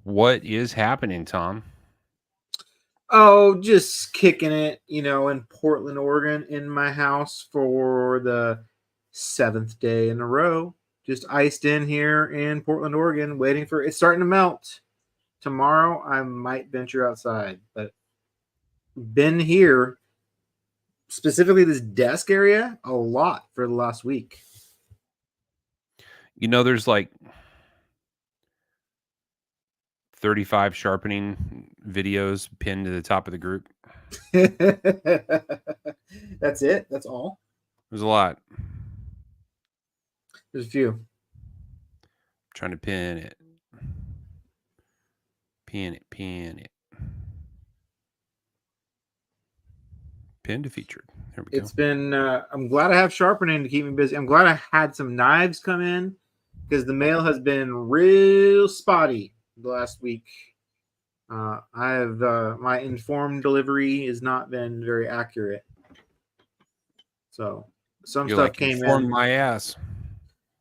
What is happening, Tom? Oh, just kicking it, in Portland, Oregon, in my house for the 7th day in a row. Just iced in here in Portland, Oregon, waiting for it's starting to melt. Tomorrow, I might venture outside, but been here, specifically this desk area, a lot for the last week. There's like 35 sharpening videos pinned to the top of the group. That's it? That's all? There's a lot. There's a few. I'm trying to pin it. Pin it. Pinned to featured. There we go. It's been, I'm glad I have sharpening to keep me busy. I'm glad I had some knives come in because the mail has been real spotty the last week. I have, my informed delivery has not been very accurate. So some You're stuff like, came informed in. my ass.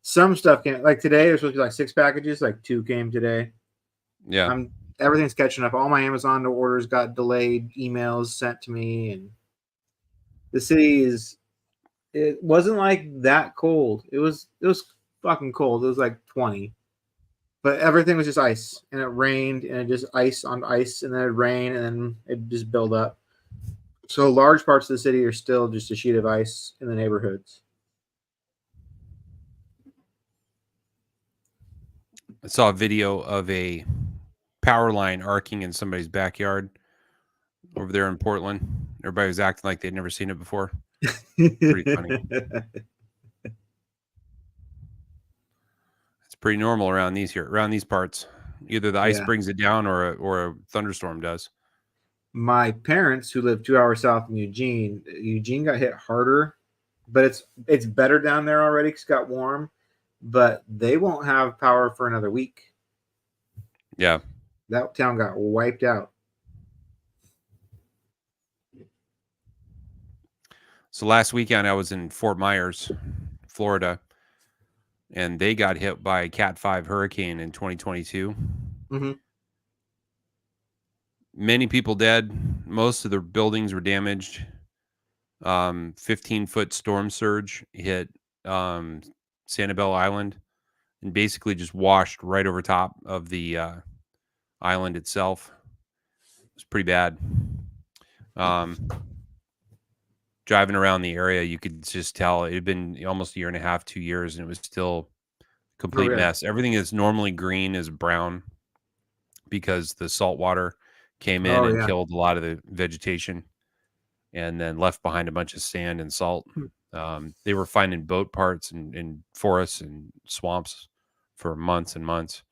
Some stuff came, like today, there's supposed to be like 6 packages, like 2 came today. Yeah. Everything's catching up. All my Amazon orders got delayed, emails sent to me, and the city it wasn't like that cold. It was fucking cold. It was like 20. But everything was just ice. And it rained and it just ice on ice and then it rained and then it just built up. So large parts of the city are still just a sheet of ice in the neighborhoods. I saw a video of a power line arcing in somebody's backyard over there in Portland. Everybody was acting like they'd never seen it before. Pretty funny. It's pretty normal around these parts. Either the ice brings it down or a thunderstorm does. My parents, who live 2 hours south of Eugene got hit harder, but it's better down there already because it got warm. But they won't have power for another week. Yeah. That town got wiped out. So last weekend I was in Fort Myers, Florida, and they got hit by a Cat 5 hurricane in 2022. Mm-hmm. Many people dead. Most of the buildings were damaged. 15-foot storm surge hit Sanibel Island and basically just washed right over top of the island itself. It was pretty bad. Driving around the area, you could just tell it had been almost a year and a half, 2 years, and it was still a complete mess. Everything that's normally green is brown because the salt water came in and killed a lot of the vegetation and then left behind a bunch of sand and salt. They were finding boat parts in forests and swamps for months and months.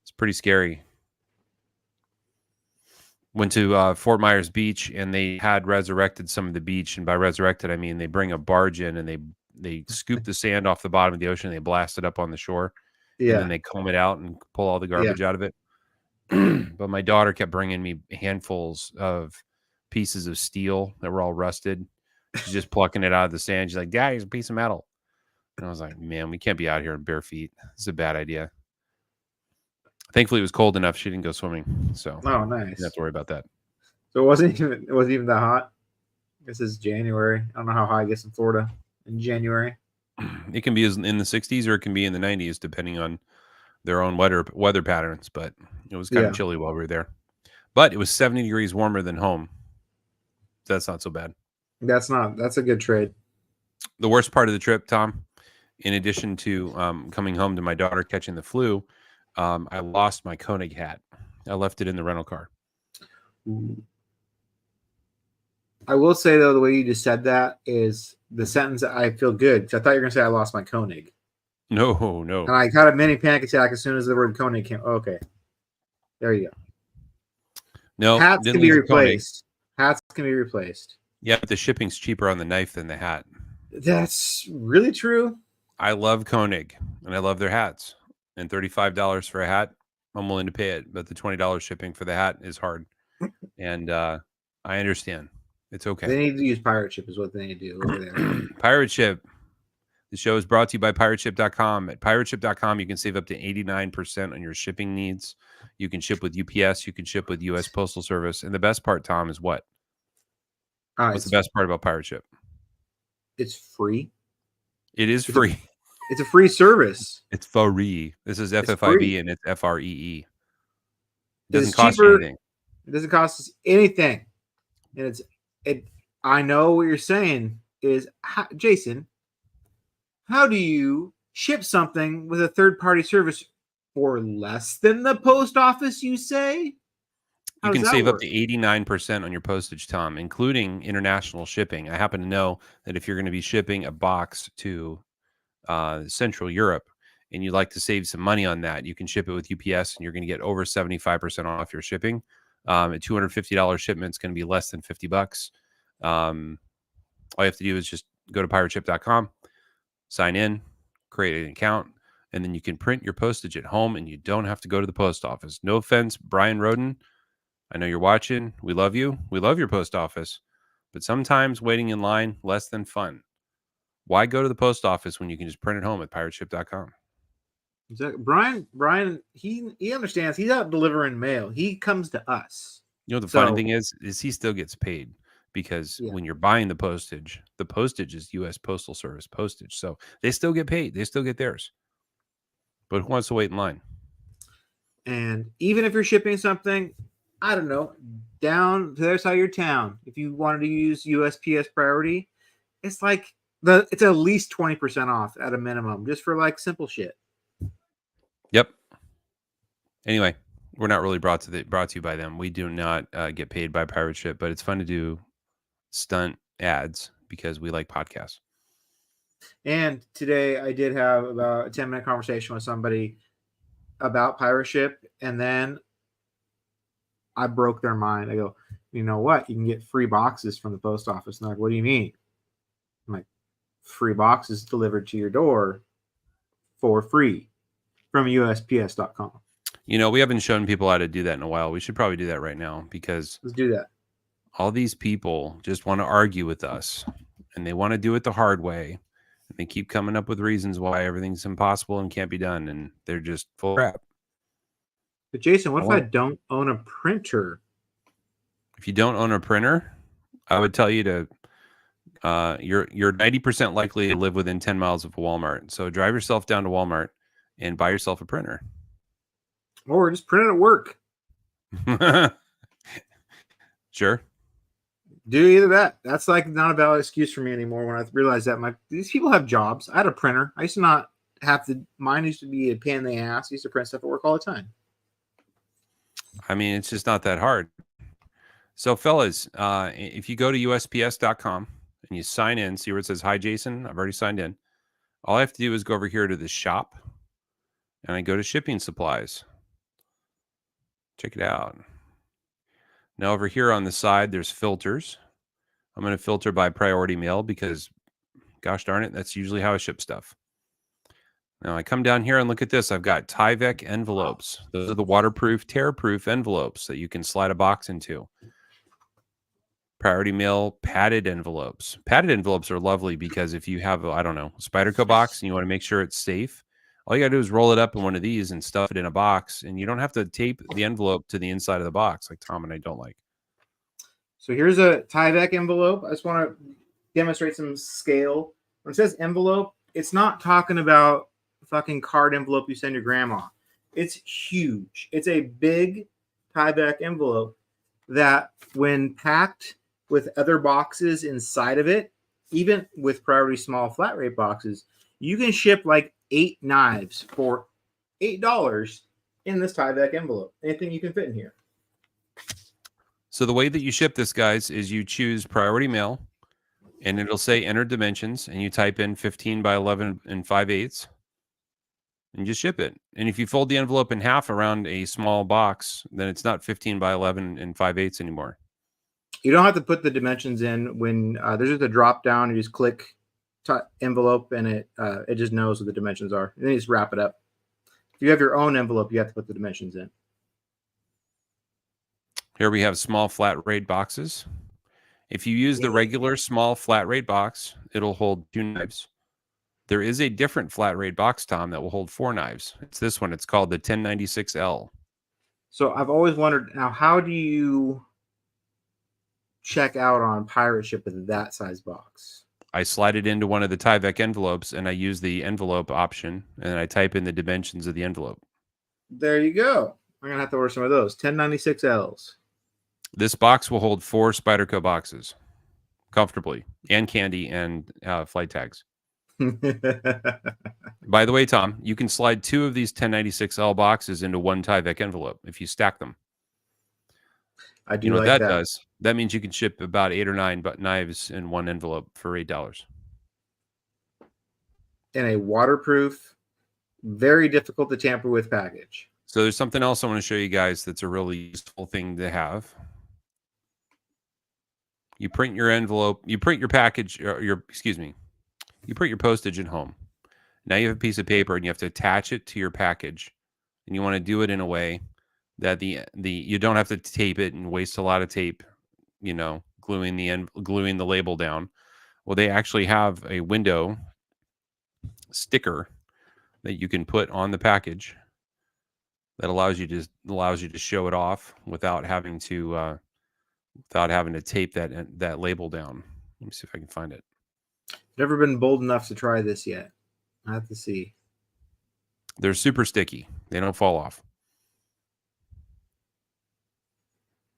It's pretty scary. Went to Fort Myers Beach, and they had resurrected some of the beach. And by resurrected, I mean they bring a barge in and they scoop the sand off the bottom of the ocean. And they blast it up on the shore, and then they comb it out and pull all the garbage out of it. But my daughter kept bringing me handfuls of pieces of steel that were all rusted. She's just plucking it out of the sand. She's like, "Dad, here's a piece of metal." And I was like, "Man, we can't be out here in bare feet. It's a bad idea." Thankfully, it was cold enough she didn't go swimming. So, nice. Didn't have to worry about that. So it wasn't even that hot. This is January. I don't know how high it gets in Florida in January. It can be in the 60s or it can be in the 90s, depending on their own weather patterns. But it was kind of chilly while we were there. But it was 70 degrees warmer than home. That's not so bad. That's a good trade. The worst part of the trip, Tom, in addition to coming home to my daughter catching the flu, I lost my Koenig hat. I left it in the rental car. I will say, though, the way you just said that is the sentence that I feel good. I thought you were going to say I lost my Koenig. No. And I had a mini panic attack as soon as the word Koenig came. Okay. There you go. No. Hats can be replaced. Hats can be replaced. Yeah, but the shipping's cheaper on the knife than the hat. That's really true. I love Koenig, and I love their hats. And $35 for a hat, I'm willing to pay it. But the $20 shipping for the hat is hard. And I understand. It's okay. They need to use pirate ship is what they need to do over there. Pirate ship. The show is brought to you by pirateship.com. At pirateship.com, you can save up to 89% on your shipping needs. You can ship with UPS. You can ship with U.S. Postal Service. And the best part, Tom, is what? What's the best part about Pirate Ship? It's free. It is free. It's a free service. It's free. This is FFIB and it's FREE. It doesn't cost you anything. It doesn't cost us anything. And I know what you're saying is, Jason, how do you ship something with a third-party service for less than the post office, you say? You can save up to 89% on your postage, Tom, including international shipping. I happen to know that if you're going to be shipping a box to Central Europe and you'd like to save some money on that, you can ship it with UPS and you're going to get over 75% off your shipping. A $250 shipment is going to be less than $50. All you have to do is just go to pirateship.com, sign in, create an account, and then you can print your postage at home and you don't have to go to the post office. No offense, Brian Roden. I know you're watching. We love you. We love your post office. But sometimes waiting in line, less than fun. Why go to the post office when you can just print it home at pirateship.com? Exactly. Brian, he understands. He's out delivering mail. He comes to us. You know, the funny thing is he still gets paid because when you're buying the postage is U.S. Postal Service postage. So they still get paid. They still get theirs. But who wants to wait in line? And even if you're shipping something, I don't know, down to the other side of your town, if you wanted to use USPS priority, it's like it's at least 20% off at a minimum, just for like simple shit. Yep. Anyway, we're not really brought to you by them. We do not get paid by Pirate Ship, but it's fun to do stunt ads because we like podcasts. And today I did have about a 10-minute conversation with somebody about Pirate Ship, and then I broke their mind. I go, you know what? You can get free boxes from the post office. And they're like, what do you mean? I'm like, free boxes delivered to your door for free from USPS.com. You know, we haven't shown people how to do that in a while. We should probably do that right now because let's do that. All these people just want to argue with us and they want to do it the hard way. And they keep coming up with reasons why everything's impossible and can't be done. And they're just full of crap. But Jason, what if I don't own a printer? If you don't own a printer, I would tell you to you're 90% likely to live within 10 miles of a Walmart. So drive yourself down to Walmart and buy yourself a printer. Or just print it at work. Sure. Do either that. That's like not a valid excuse for me anymore when I realized that these people have jobs. I had a printer. I used to not have to. Mine used to be a pain in the ass. I used to print stuff at work all the time. I mean, it's just not that hard. So, fellas, if you go to USPS.com and you sign in, see where it says, "Hi, Jason, I've already signed in." All I have to do is go over here to the shop, and I go to shipping supplies. Check it out. Now, over here on the side, there's filters. I'm going to filter by priority mail because, gosh darn it, that's usually how I ship stuff. Now, I come down here and look at this. I've got Tyvek envelopes. Those are the waterproof, tear-proof envelopes that you can slide a box into. Priority mail padded envelopes. Padded envelopes are lovely because if you have, I don't know, a Spyderco box and you want to make sure it's safe, all you got to do is roll it up in one of these and stuff it in a box, and you don't have to tape the envelope to the inside of the box like Tom and I don't like. So here's a Tyvek envelope. I just want to demonstrate some scale. When it says envelope, it's not talking about fucking card envelope you send your grandma. It's huge. It's a big Tyvek envelope that when packed with other boxes inside of it, even with priority small flat rate boxes, you can ship like 8 knives for $8 in this Tyvek envelope. Anything you can fit in here. So the way that you ship this, guys, is you choose priority mail, and it'll say enter dimensions, and you type in 15 by 11 and 5/8, and just ship it. And if you fold the envelope in half around a small box, then it's not 15 by 11 and 5/8 anymore. You don't have to put the dimensions in when there's just a drop down. You just click envelope, and it just knows what the dimensions are. And then you just wrap it up. If you have your own envelope, you have to put the dimensions in. Here we have small flat rate boxes. If you use the regular small flat rate box, it'll hold 2 knives. There is a different flat rate box, Tom, that will hold 4 knives. It's this one. It's called the 1096L. So I've always wondered, now, how do you check out on pirate ship with that size box? I slide it into one of the Tyvek envelopes, and I use the envelope option, and I type in the dimensions of the envelope. There you go. I'm going to have to order some of those. 1096Ls. This box will hold 4 Spyderco boxes comfortably, and candy and flight tags. By the way, Tom, you can slide 2 of these 1096L boxes into one Tyvek envelope if you stack them. I do you know like what that. does? That means you can ship about 8 or 9 knives in one envelope for $8. And a waterproof, very difficult to tamper with package. So there's something else I want to show you guys that's a really useful thing to have. You print your envelope, you print your package, or you print your postage at home. Now you have a piece of paper and you have to attach it to your package, and you want to do it in a way that you don't have to tape it and waste a lot of tape, gluing the label down. Well, they actually have a window sticker that you can put on the package that allows you to show it off without having to tape that label down. Let me see if I can find it. Never been bold enough to try this yet. I have to see. They're super sticky. They don't fall off.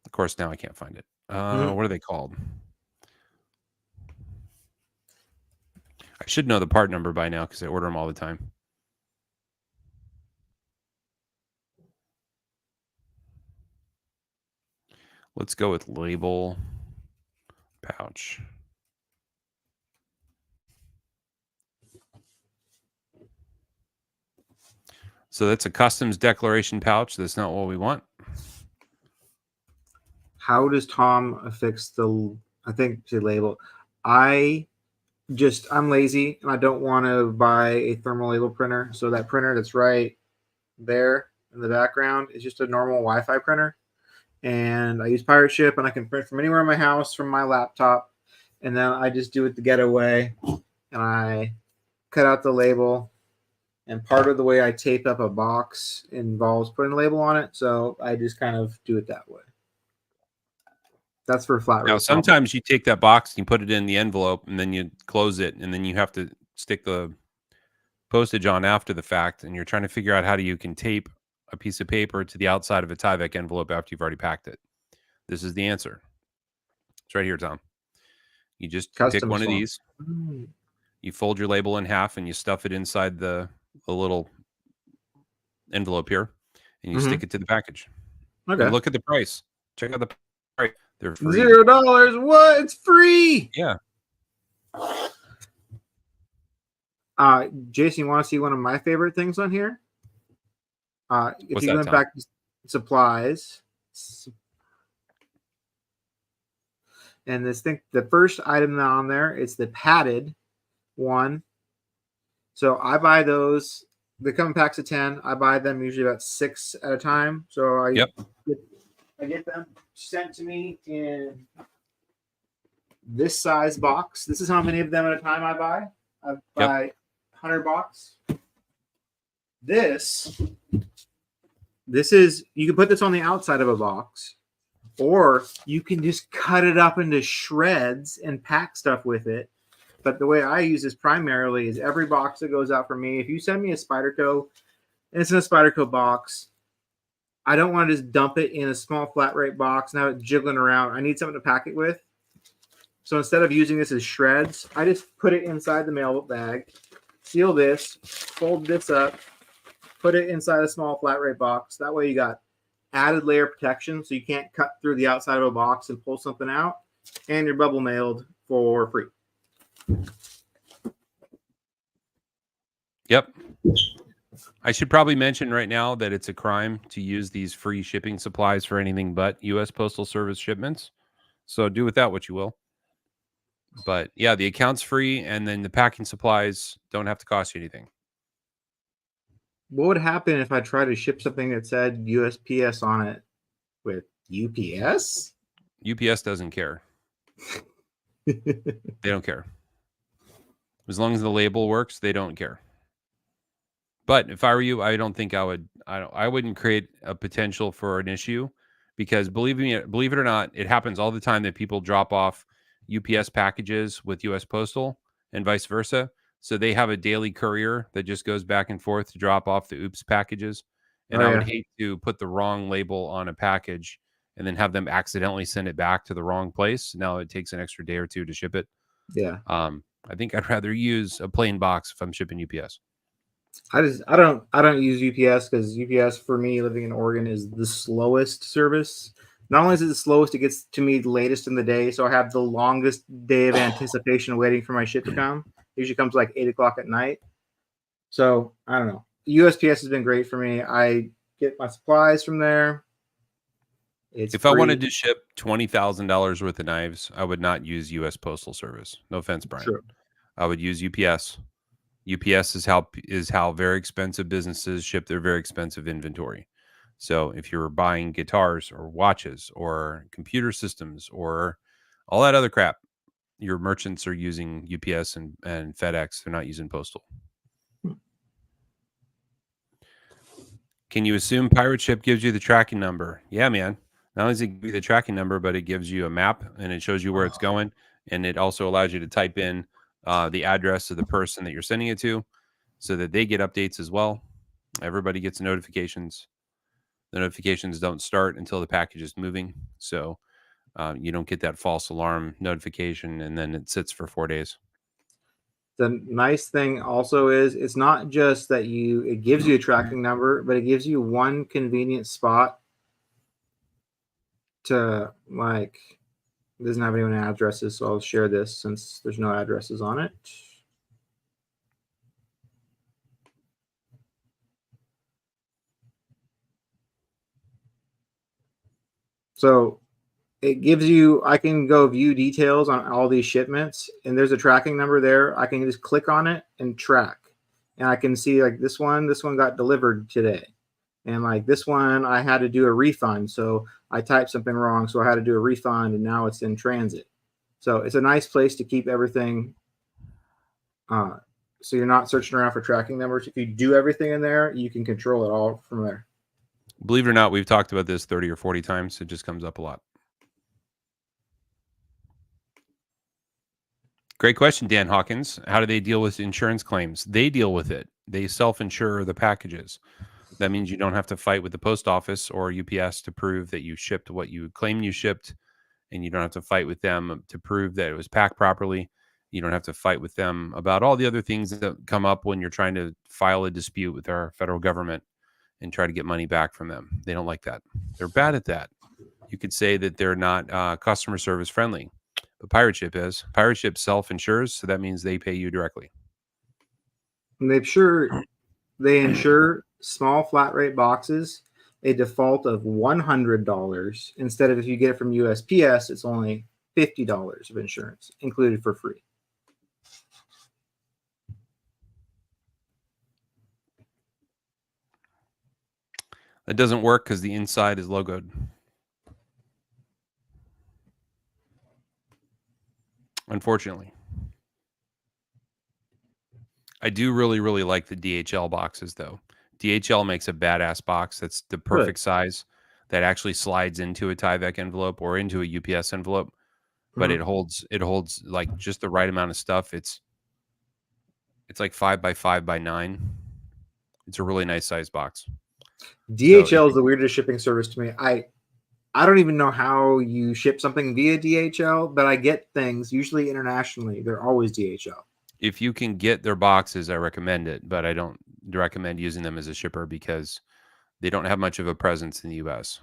Of course, now I can't find it. What are they called? I should know the part number by now because I order them all the time. Let's go with label pouch. So that's a customs declaration pouch. That's not what we want. How does Tom affix the label? I'm lazy and I don't want to buy a thermal label printer. So that printer that's right there in the background is just a normal Wi-Fi printer. And I use Pirate Ship, and I can print from anywhere in my house from my laptop. And then I just do it the ghetto way, and I cut out the label. And part of the way I tape up a box involves putting a label on it, so I just kind of do it that way. That's for flat rate. Now, sometimes you take that box and you put it in the envelope, and then you close it, and then you have to stick the postage on after the fact, and you're trying to figure out how you can tape a piece of paper to the outside of a Tyvek envelope after you've already packed it. This is the answer. It's right here, Tom. You just pick one of these. You fold your label in half and you stuff it inside the little envelope here, and you stick it to the package. Okay. And look at the price. Check out the price. They're free. $0. What? It's free. Yeah. Jason, you want to see one of my favorite things on here? If you went back to supplies, and the first item on there is the padded one. So I buy those. They come in packs of 10. I buy them usually about 6 at a time. So I get them sent to me in this size box. This is how many of them at a time I buy. I buy 100 box. This is, you can put this on the outside of a box, or you can just cut it up into shreds and pack stuff with it. But the way I use this primarily is every box that goes out for me, if you send me a Spyderco, and it's in a Spyderco box, I don't want to just dump it in a small flat rate box and have it jiggling around. I need something to pack it with. So instead of using this as shreds, I just put it inside the mail bag, seal this, fold this up, put it inside a small flat rate box. That way you got added layer protection, so you can't cut through the outside of a box and pull something out, and you're bubble mailed for free. Yep. I should probably mention right now that it's a crime to use these free shipping supplies for anything but U.S. Postal Service shipments. So do with that what you will. But yeah, the account's free, and then the packing supplies don't have to cost you anything. What would happen if I tried to ship something that said USPS on it with UPS? UPS doesn't care. They don't care. As long as the label works, they don't care. But if I were you, I don't think I would. I wouldn't create a potential for an issue, because believe it or not, it happens all the time that people drop off UPS packages with US Postal and vice versa. So they have a daily courier that just goes back and forth to drop off the oops packages. And Oh I would yeah. hate to put the wrong label on a package and then have them accidentally send it back to the wrong place. Now it takes an extra day or two to ship it. Yeah. I think I'd rather use a plain box if I'm shipping UPS. I don't use UPS because UPS for me living in Oregon is the slowest service. Not only is it the slowest, it gets to me the latest in the day, so I have the longest day of anticipation waiting for my shit to come. It usually comes like 8 o'clock at night. So I don't know. USPS has been great for me. I get my supplies from there. It's if free. I wanted to ship $20,000 worth of knives, I would not use U.S. Postal Service. No offense, Brian. True. I would use UPS. UPS is how very expensive businesses ship their very expensive inventory. So if you're buying guitars or watches or computer systems or all that other crap, your merchants are using UPS and FedEx. They're not using postal. Can you assume pirate ship gives you the tracking number? Yeah, man. Not only does it give you the tracking number, but it gives you a map and it shows you where it's going. And it also allows you to type in the address of the person that you're sending it to so that they get updates as well. Everybody gets notifications. The notifications don't start until the package is moving. So you don't get that false alarm notification and then it sits for 4 days. The nice thing also is it's not just that it gives you a tracking number, but it gives you one convenient spot to like, it doesn't have any addresses, so I'll share this since there's no addresses on it. So it gives you, I can go view details on all these shipments, and there's a tracking number there. I can just click on it and track. And I can see like this one got delivered today. And like this one, I had to do a refund. So I typed something wrong. So I had to do a refund and now it's in transit. So it's a nice place to keep everything. So you're not searching around for tracking numbers. If you do everything in there, you can control it all from there. Believe it or not, we've talked about this 30 or 40 times. It just comes up a lot. Great question, Dan Hawkins. How do they deal with insurance claims? They deal with it. They self-insure the packages. That means you don't have to fight with the post office or UPS to prove that you shipped what you claim you shipped, and you don't have to fight with them to prove that it was packed properly. You don't have to fight with them about all the other things that come up when you're trying to file a dispute with our federal government and try to get money back from them. They don't like that. They're bad at that. You could say that they're not customer service friendly, but Pirate Ship is. Pirate Ship self-insures, so that means they pay you directly. And they insure small flat rate boxes a default of $100 instead of, if you get it from USPS, it's only $50 of insurance included for free. That doesn't work because the inside is logoed. Unfortunately. I do really, really like the DHL boxes, though. DHL makes a badass box that's the perfect size that actually slides into a Tyvek envelope or into a UPS envelope, but it holds like just the right amount of stuff. It's like 5 by 5 by 9. It's a really nice size box. DHL is the weirdest shipping service to me. I don't even know how you ship something via DHL, but I get things usually internationally. They're always DHL. If you can get their boxes, I recommend it, but I don't recommend using them as a shipper because they don't have much of a presence in the US.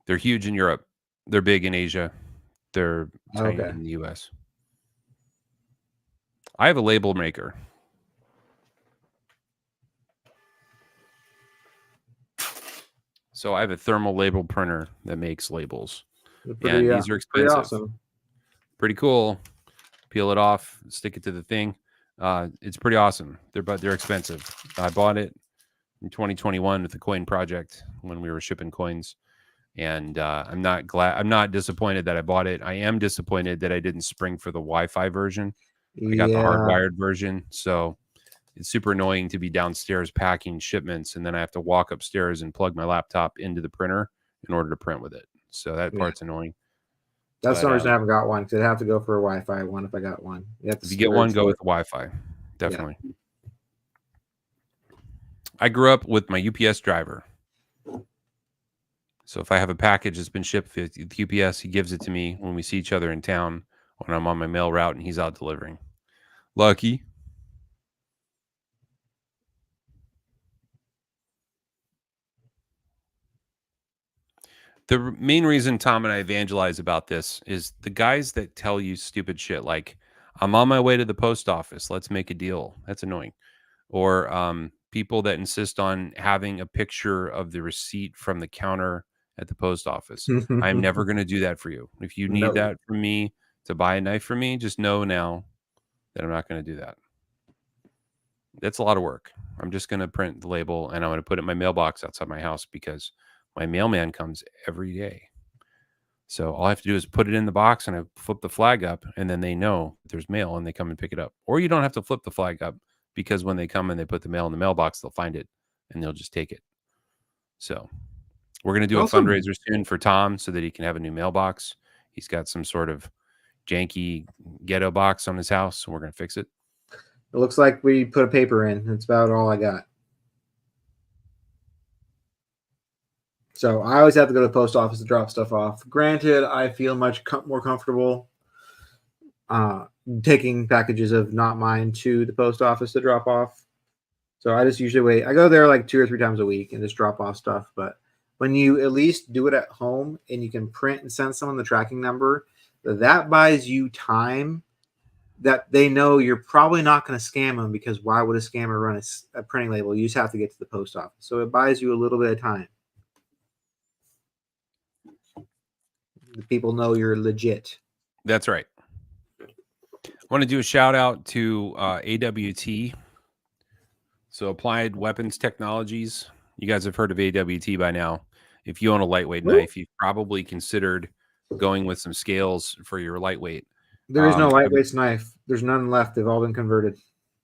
They're huge in Europe. They're big in Asia. They're tiny in the US. I have a label maker. So I have a thermal label printer that makes labels. And these are expensive. Pretty awesome. Pretty cool. Peel it off, stick it to the thing. It's pretty awesome. They're expensive. I bought it in 2021 with the coin project when we were shipping coins. And I'm not disappointed that I bought it. I am disappointed that I didn't spring for the Wi-Fi version I got the hardwired version, so it's super annoying to be downstairs packing shipments, and then I have to walk upstairs and plug my laptop into the printer in order to print with it. So that part's annoying. That's the reason I haven't got one, because I'd have to go for a Wi-Fi one if I got one. If you get one, go with Wi-Fi. Definitely. Yeah. I grew up with my UPS driver. So if I have a package that's been shipped with UPS, he gives it to me when we see each other in town when I'm on my mail route and he's out delivering. Lucky. The main reason Tom and I evangelize about this is the guys that tell you stupid shit like, I'm on my way to the post office, let's make a deal. That's annoying. Or people that insist on having a picture of the receipt from the counter at the post office. I'm never going to do that for you. If you need that from me to buy a knife for me, just know now that I'm not going to do that. That's a lot of work. I'm just going to print the label and I'm going to put it in my mailbox outside my house because my mailman comes every day. So all I have to do is put it in the box and I flip the flag up and then they know there's mail and they come and pick it up. Or you don't have to flip the flag up because when they come and they put the mail in the mailbox, they'll find it and they'll just take it. So we're going to do a fundraiser soon for Tom so that he can have a new mailbox. He's got some sort of janky ghetto box on his house, so we're going to fix it. It looks like we put a paper in. That's about all I got. So I always have to go to the post office to drop stuff off. Granted, I feel much more comfortable taking packages of not mine to the post office to drop off. So I just usually wait. I go there like 2 or 3 times a week and just drop off stuff. But when you at least do it at home and you can print and send someone the tracking number, that buys you time that they know you're probably not going to scam them, because why would a scammer run a printing label? You just have to get to the post office. So it buys you a little bit of time. The people know you're legit. That's right. I want to do a shout out to AWT. So Applied Weapons Technologies. You guys have heard of AWT by now. If you own a lightweight knife, you've probably considered going with some scales for your lightweight. There is no lightweight knife. There's none left. They've all been converted.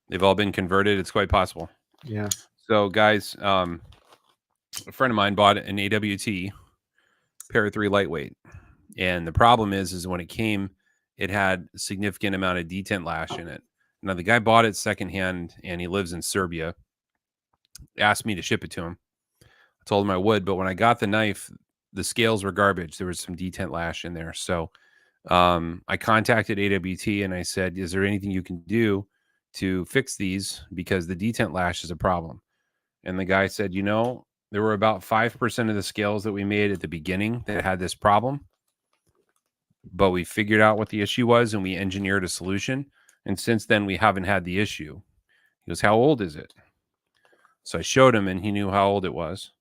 They've all been converted. It's quite possible. Yeah. So, guys, a friend of mine bought an AWT Para 3 lightweight. And the problem is when it came, it had a significant amount of detent lash in it. Now, the guy bought it secondhand, and he lives in Serbia. Asked me to ship it to him. I told him I would, but when I got the knife, the scales were garbage. There was some detent lash in there. So I contacted AWT and I said, is there anything you can do to fix these? Because the detent lash is a problem. And the guy said, you know, there were about 5% of the scales that we made at the beginning that had this problem. But we figured out what the issue was and we engineered a solution. And since then, we haven't had the issue. He goes, how old is it? So I showed him and he knew how old it was.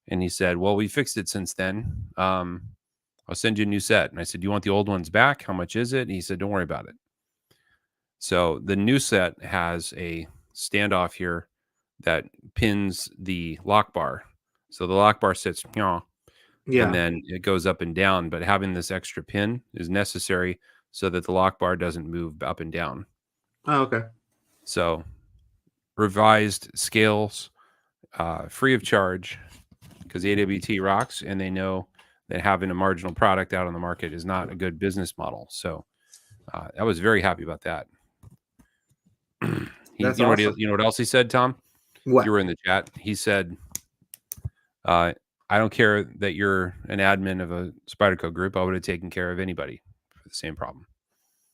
And he said, well, we fixed it since then. I'll send you a new set. And I said, do you want the old ones back? How much is it? And he said, don't worry about it. So the new set has a standoff here that pins the lock bar. So the lock bar sits, and then it goes up and down. But having this extra pin is necessary so that the lock bar doesn't move up and down. Oh, okay. So revised scales, free of charge, because AWT rocks, and they know that having a marginal product out on the market is not a good business model. So I was very happy about that. You know what else he said, Tom? What? You were in the chat. He said, I don't care that you're an admin of a Spyderco group. I would have taken care of anybody for the same problem.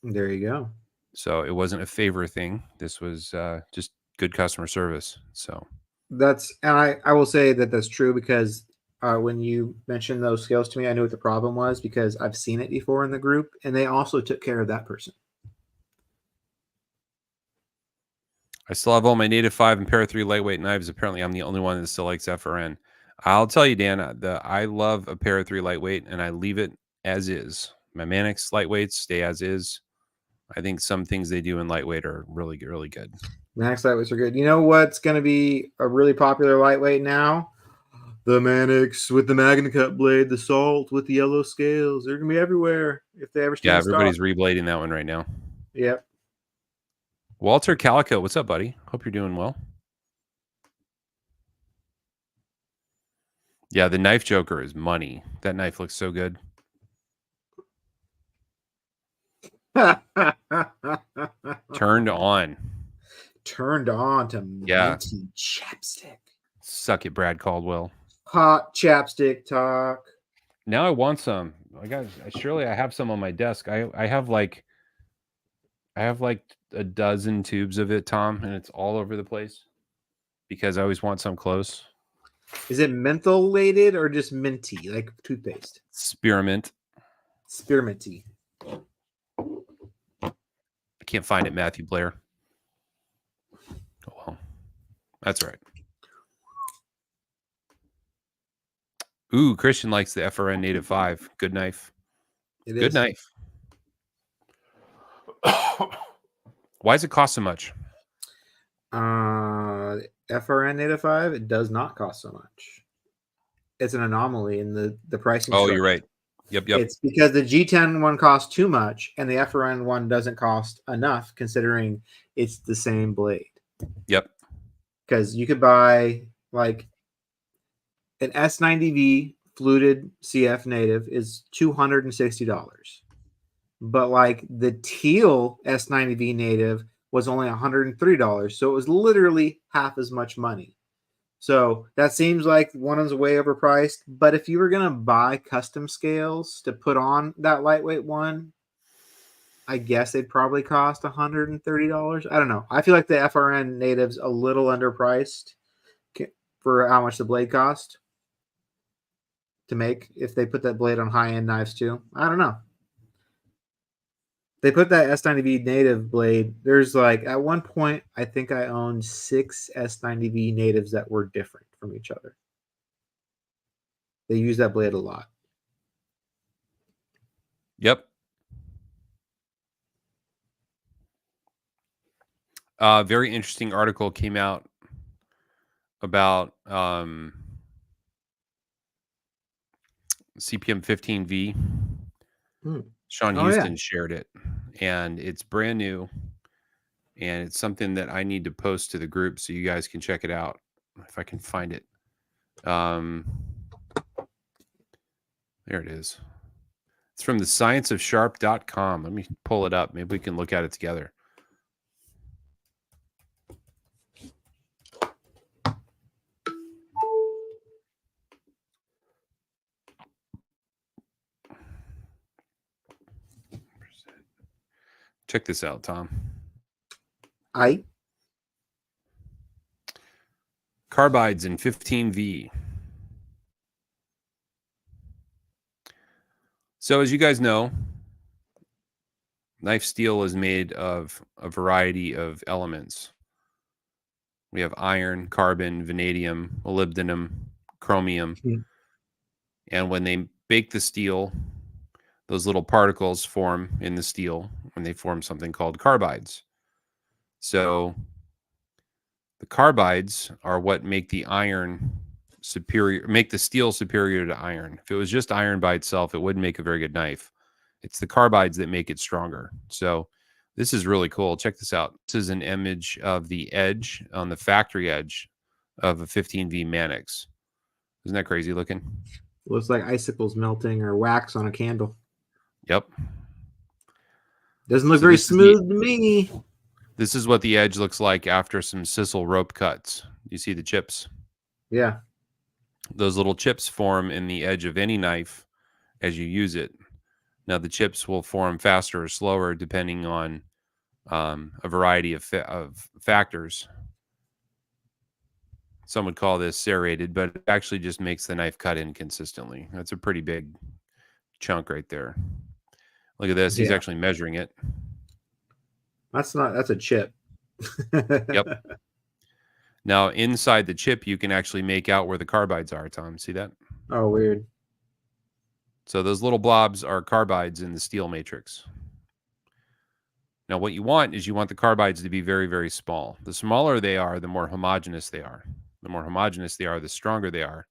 There you go. So it wasn't a favor thing. This was just good customer service. So and I will say that that's true, because when you mentioned those scales to me, I knew what the problem was, because I've seen it before in the group, and they also took care of that person. I still have all my Native 5 and Para 3 lightweight knives. Apparently, I'm the only one that still likes FRN. I'll tell you, Dan, I love a Para 3 lightweight, and I leave it as is. My Mannix lightweights stay as is. I think some things they do in lightweight are really, really good. Mannix lightweights are good. You know what's going to be a really popular lightweight now? The Mannix with the MagnaCut blade, the Salt with the yellow scales. They're going to be everywhere if they ever stay in stock. Everybody's reblading that one right now. Yep. Walter Calico, what's up, buddy? Hope you're doing well. Yeah, the knife joker is money. That knife looks so good. Turned on. Turned on to minty chapstick. Suck it, Brad Caldwell. Hot chapstick talk. Now I want some. Surely I have some on my desk. I have like a dozen tubes of it, Tom, and it's all over the place because I always want some close. Is it mentholated or just minty, like toothpaste? Spearmint. Spearminty. I can't find it, Matthew Blair. Oh well, that's right. Ooh, Christian likes the FRN Native 5. Good knife. Good knife. Why does it cost so much? FRN Native 5, it does not cost so much. It's an anomaly in the pricing. Oh, you're right. Yep. It's because the G10 one costs too much and the FRN one doesn't cost enough considering it's the same blade. Yep. Because you could buy like an S90V fluted CF native is $260. But like the teal S90V native was only $103. So it was literally half as much money. So that seems like one is way overpriced. But if you were going to buy custom scales to put on that lightweight one, I guess they'd probably cost $130. I don't know. I feel like the FRN native's a little underpriced for how much the blade cost to make if they put that blade on high-end knives too. I don't know. They put that S90V native blade. There's like, at one point, I think I owned 6 S90V natives that were different from each other. They use that blade a lot. Yep. Very interesting article came out about CPM 15V. Sean Houston shared it, and it's brand new, and it's something that I need to post to the group so you guys can check it out if I can find it. There it is. It's from the scienceofsharp.com. Let me pull it up. Maybe we can look at it together. Check this out, Tom. Carbides in 15V. So as you guys know, knife steel is made of a variety of elements. We have iron, carbon, vanadium, molybdenum, chromium. And when they bake the steel, those little particles form in the steel when they form something called carbides. So the carbides are what make the iron superior, make the steel superior to iron. If it was just iron by itself, it wouldn't make a very good knife. It's the carbides that make it stronger. So this is really cool. Check this out. This is an image of the edge on the factory edge of a 15V Manix. Isn't that crazy looking? Looks like icicles melting or wax on a candle. Yep. Doesn't look very smooth to me. This is what the edge looks like after some sisal rope cuts. You see the chips? Yeah. Those little chips form in the edge of any knife as you use it. Now, the chips will form faster or slower depending on a variety of factors. Some would call this serrated, but it actually just makes the knife cut in consistently. That's a pretty big chunk right there. Look at this. He's actually measuring it. That's a chip. Yep. Now, inside the chip, you can actually make out where the carbides are, Tom. See that? Oh, weird. So those little blobs are carbides in the steel matrix. Now, what you want is you want the carbides to be very, very small. The smaller they are, the more homogeneous they are. The more homogeneous they are, the stronger they are.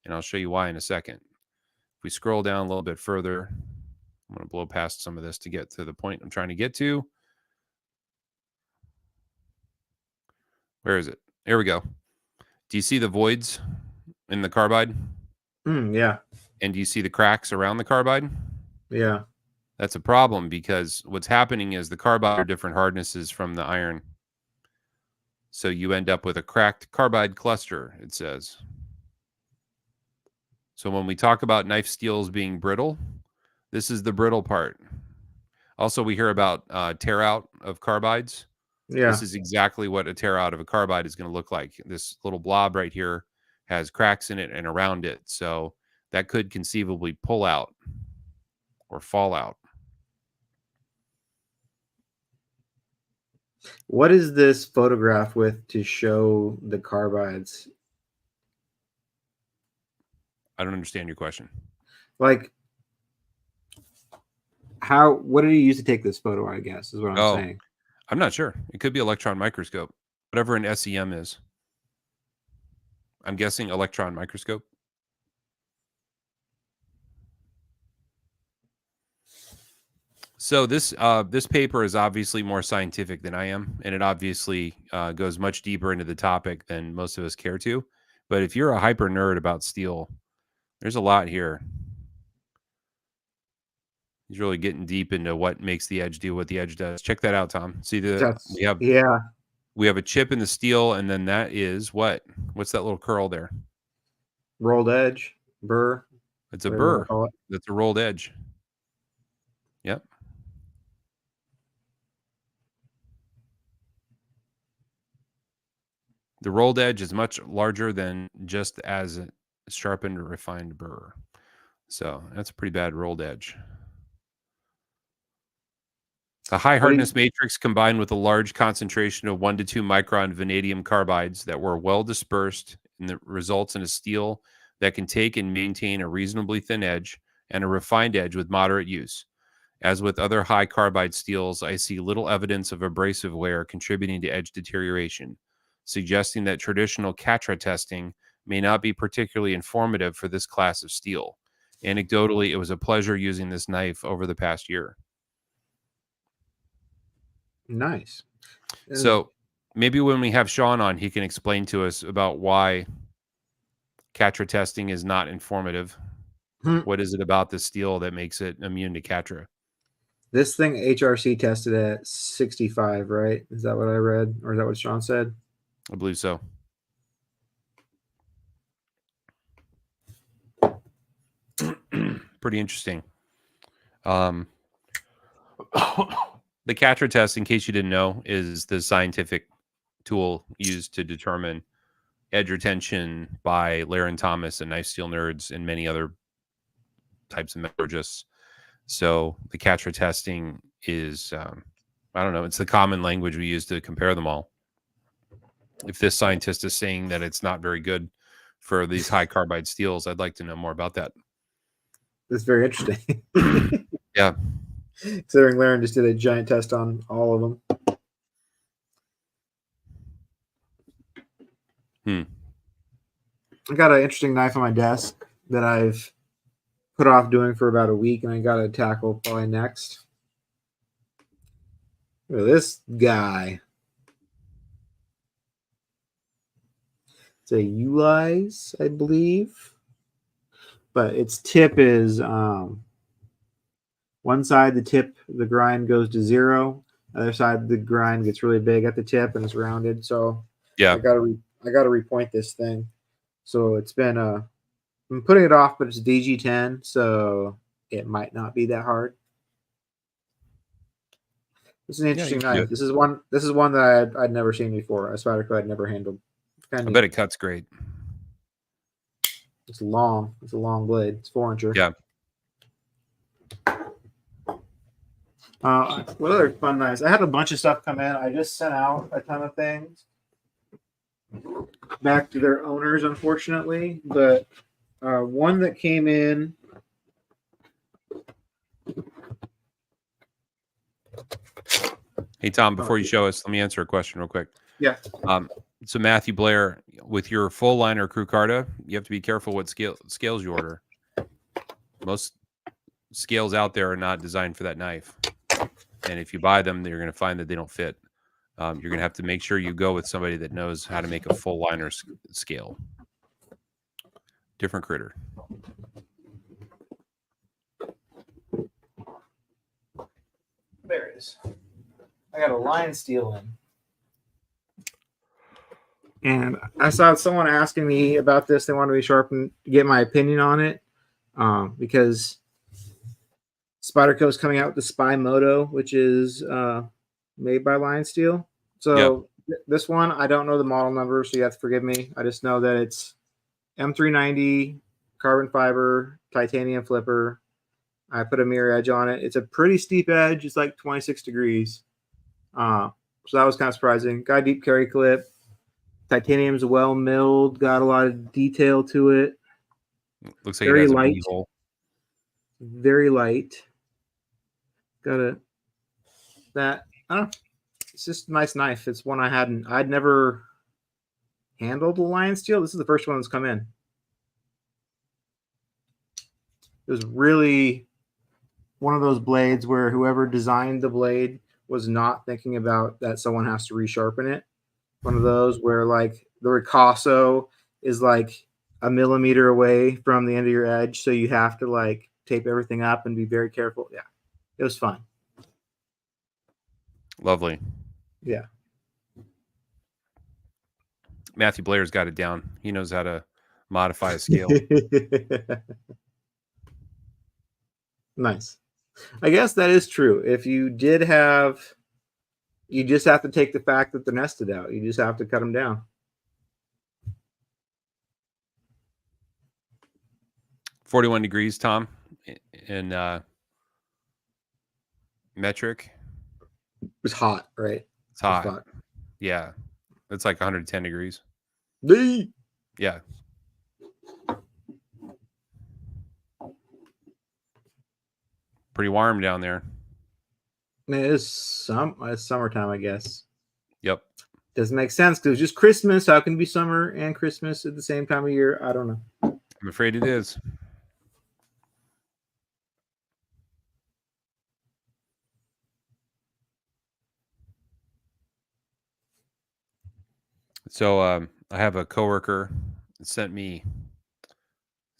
And I'll show you why in a second. If we scroll down a little bit further, I'm going to blow past some of this to get to the point I'm trying to get to. Where is it? Here we go. Do you see the voids in the carbide? Yeah. And do you see the cracks around the carbide? Yeah. That's a problem because what's happening is the carbide are different hardnesses from the iron. So you end up with a cracked carbide cluster, it says. So when we talk about knife steels being brittle, this is the brittle part. Also, we hear about tear out of carbides. Yeah. This is exactly what a tear out of a carbide is going to look like. This little blob right here has cracks in it and around it. So that could conceivably pull out or fall out. What is this photograph with to show the carbides? I don't understand your question. Like, what did he use to take this photo, I guess, is what I'm saying. I'm not sure. It could be electron microscope, whatever an SEM is. I'm guessing electron microscope. So this paper is obviously more scientific than I am, and it obviously goes much deeper into the topic than most of us care to. But if you're a hyper nerd about steel, there's a lot here. He's really getting deep into what makes the edge do what the edge does. Check that out, Tom. See we have a chip in the steel, and then that is what? What's that little curl there? Rolled edge, burr. It's a burr. That's a rolled edge. Yep. The rolled edge is much larger than just as a sharpened or refined burr. So that's a pretty bad rolled edge. The high hardness matrix combined with a large concentration of 1 to 2 micron vanadium carbides that were well dispersed, and that results in a steel that can take and maintain a reasonably thin edge and a refined edge with moderate use. As with other high carbide steels, I see little evidence of abrasive wear contributing to edge deterioration, suggesting that traditional CATRA testing may not be particularly informative for this class of steel. Anecdotally, it was a pleasure using this knife over the past year. Nice. So maybe when we have Sean on, he can explain to us about why CATRA testing is not informative. What is it about the steel that makes it immune to CATRA? This thing HRC tested at 65, right? Is that what I read? Or is that what Sean said? I believe so. Pretty interesting. The CATRA test, in case you didn't know, is the scientific tool used to determine edge retention by Laren Thomas and knife steel nerds and many other types of metallurgists. So the CATRA testing is, I don't know, it's the common language we use to compare them all. If this scientist is saying that it's not very good for these high carbide steels, I'd like to know more about that. That's very interesting. Yeah. Considering Laren just did a giant test on all of them. I got an interesting knife on my desk that I've put off doing for about a week, and I got to tackle probably next. Look at this guy. It's a Ulize, I believe. But its tip is one side, the grind goes to 0. Other side, the grind gets really big at the tip and it's rounded. So yeah, I gotta repoint this thing. So it's been I'm putting it off, but it's DG10, so it might not be that hard. It's an interesting knife. This is one that I'd never seen before. A Spyderco I'd never handled. I bet it cuts great. It's long. It's a long blade. It's 4-incher. Yeah. What other fun knives? I had a bunch of stuff come in. I just sent out a ton of things back to their owners, unfortunately. But one that came in. Hey, Tom, before you show us, let me answer a question real quick. Yeah. So Matthew Blair, with your full liner Crucarda, you have to be careful what scales you order. Most scales out there are not designed for that knife. And if you buy them, you're going to find that they don't fit. You're going to have to make sure you go with somebody that knows how to make a full liner scale. Different critter. There it is. I got a line steel in. And I saw someone asking me about this. They wanted me to sharpen, get my opinion on it, because Spyderco is coming out with the Spy Moto, which is made by Line Steel. So this one, I don't know the model number, so you have to forgive me. I just know that it's M390 carbon fiber titanium flipper. I put a mirror edge on it. It's a pretty steep edge. It's like 26 degrees. So that was kind of surprising. Got a deep carry clip. Titanium's well milled. Got a lot of detail to it. Looks like very it has light. A very light. Got that. I don't know. It's just a nice knife. It's one I'd never handled a Lion Steel. This is the first one that's come in. It was really one of those blades where whoever designed the blade was not thinking about that someone has to resharpen it. One of those where like the ricasso is like a millimeter away from the end of your edge, so you have to like tape everything up and be very careful. Yeah, it was fun. Lovely. Yeah. Matthew Blair's got it down. He knows how to modify a scale. Nice. I guess that is true. If you did have, you just have to take the fact that they're nested out. You just have to cut them down. $41 degrees, Tom, in metric. It was hot, right? It's hot. Yeah. It's like 110 degrees. Yeah. Pretty warm down there. Man, it's summertime, I guess. Yep. Doesn't make sense because it's just Christmas. How can it be summer and Christmas at the same time of year? I don't know. I'm afraid it is. So I have a coworker that sent me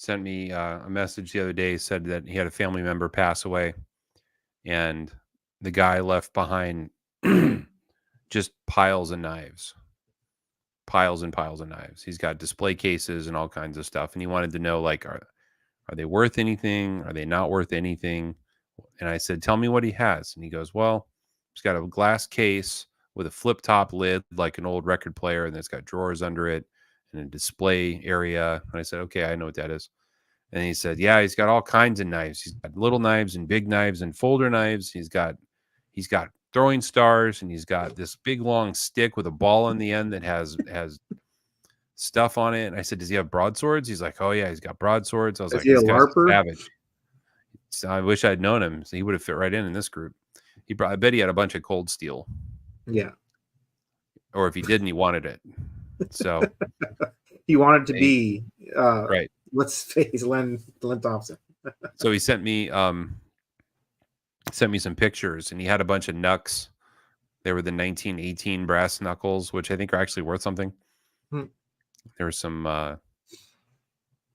a message the other day, said that he had a family member pass away, and the guy left behind just piles and knives. Piles and piles of knives. He's got display cases and all kinds of stuff, and he wanted to know, like, are they worth anything? Are they not worth anything? And I said, tell me what he has. And he goes, well, he's got a glass case with a flip top lid, like an old record player, and it's got drawers under it and a display area. And I said, okay, I know what that is. And he said, yeah, he's got all kinds of knives. He's got little knives and big knives and folder knives. He's got throwing stars, and he's got this big long stick with a ball in the end that has stuff on it. And I said, does he have broadswords? He's like, oh yeah, he's got broadswords. I was like, this guy's savage. So I wish I'd known him. So he would have fit right in this group. I bet he had a bunch of cold steel. Yeah. Or if he didn't, he wanted it. So he wanted to be right. Let's face Len Thompson. So he sent me some pictures, and he had a bunch of knucks. They were the 1918 brass knuckles, which I think are actually worth something. There were some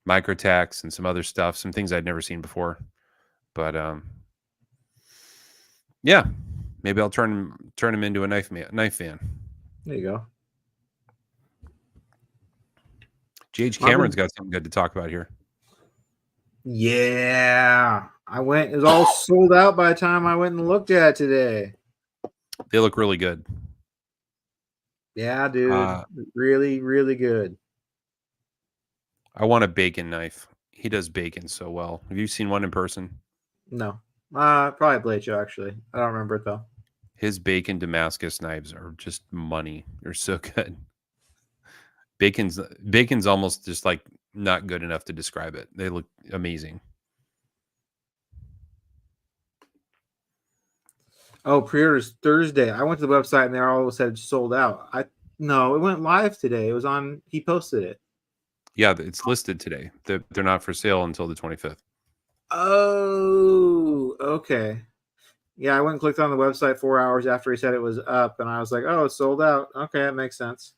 microtacks and some other stuff, some things I'd never seen before. But yeah, maybe I'll turn him into a knife fan. There you go. J.H. Cameron's got something good to talk about here. Yeah, it was all sold out by the time I went and looked at it today. They look really good. Yeah, dude, really, really good. I want a bacon knife. He does bacon so well. Have you seen one in person? No, probably Blade Show, actually. I don't remember it though. His bacon Damascus knives are just money. They're so good. Bacon's almost just like not good enough to describe it. They look amazing. Oh, pre-orders Thursday. I went to the website and they all said sold out. No, it went live today. It was on. He posted it. Yeah, it's listed today. They're not for sale until the 25th. Oh, okay. Yeah, I went and clicked on the website 4 hours after he said it was up, and I was like, oh, it's sold out. Okay, that makes sense.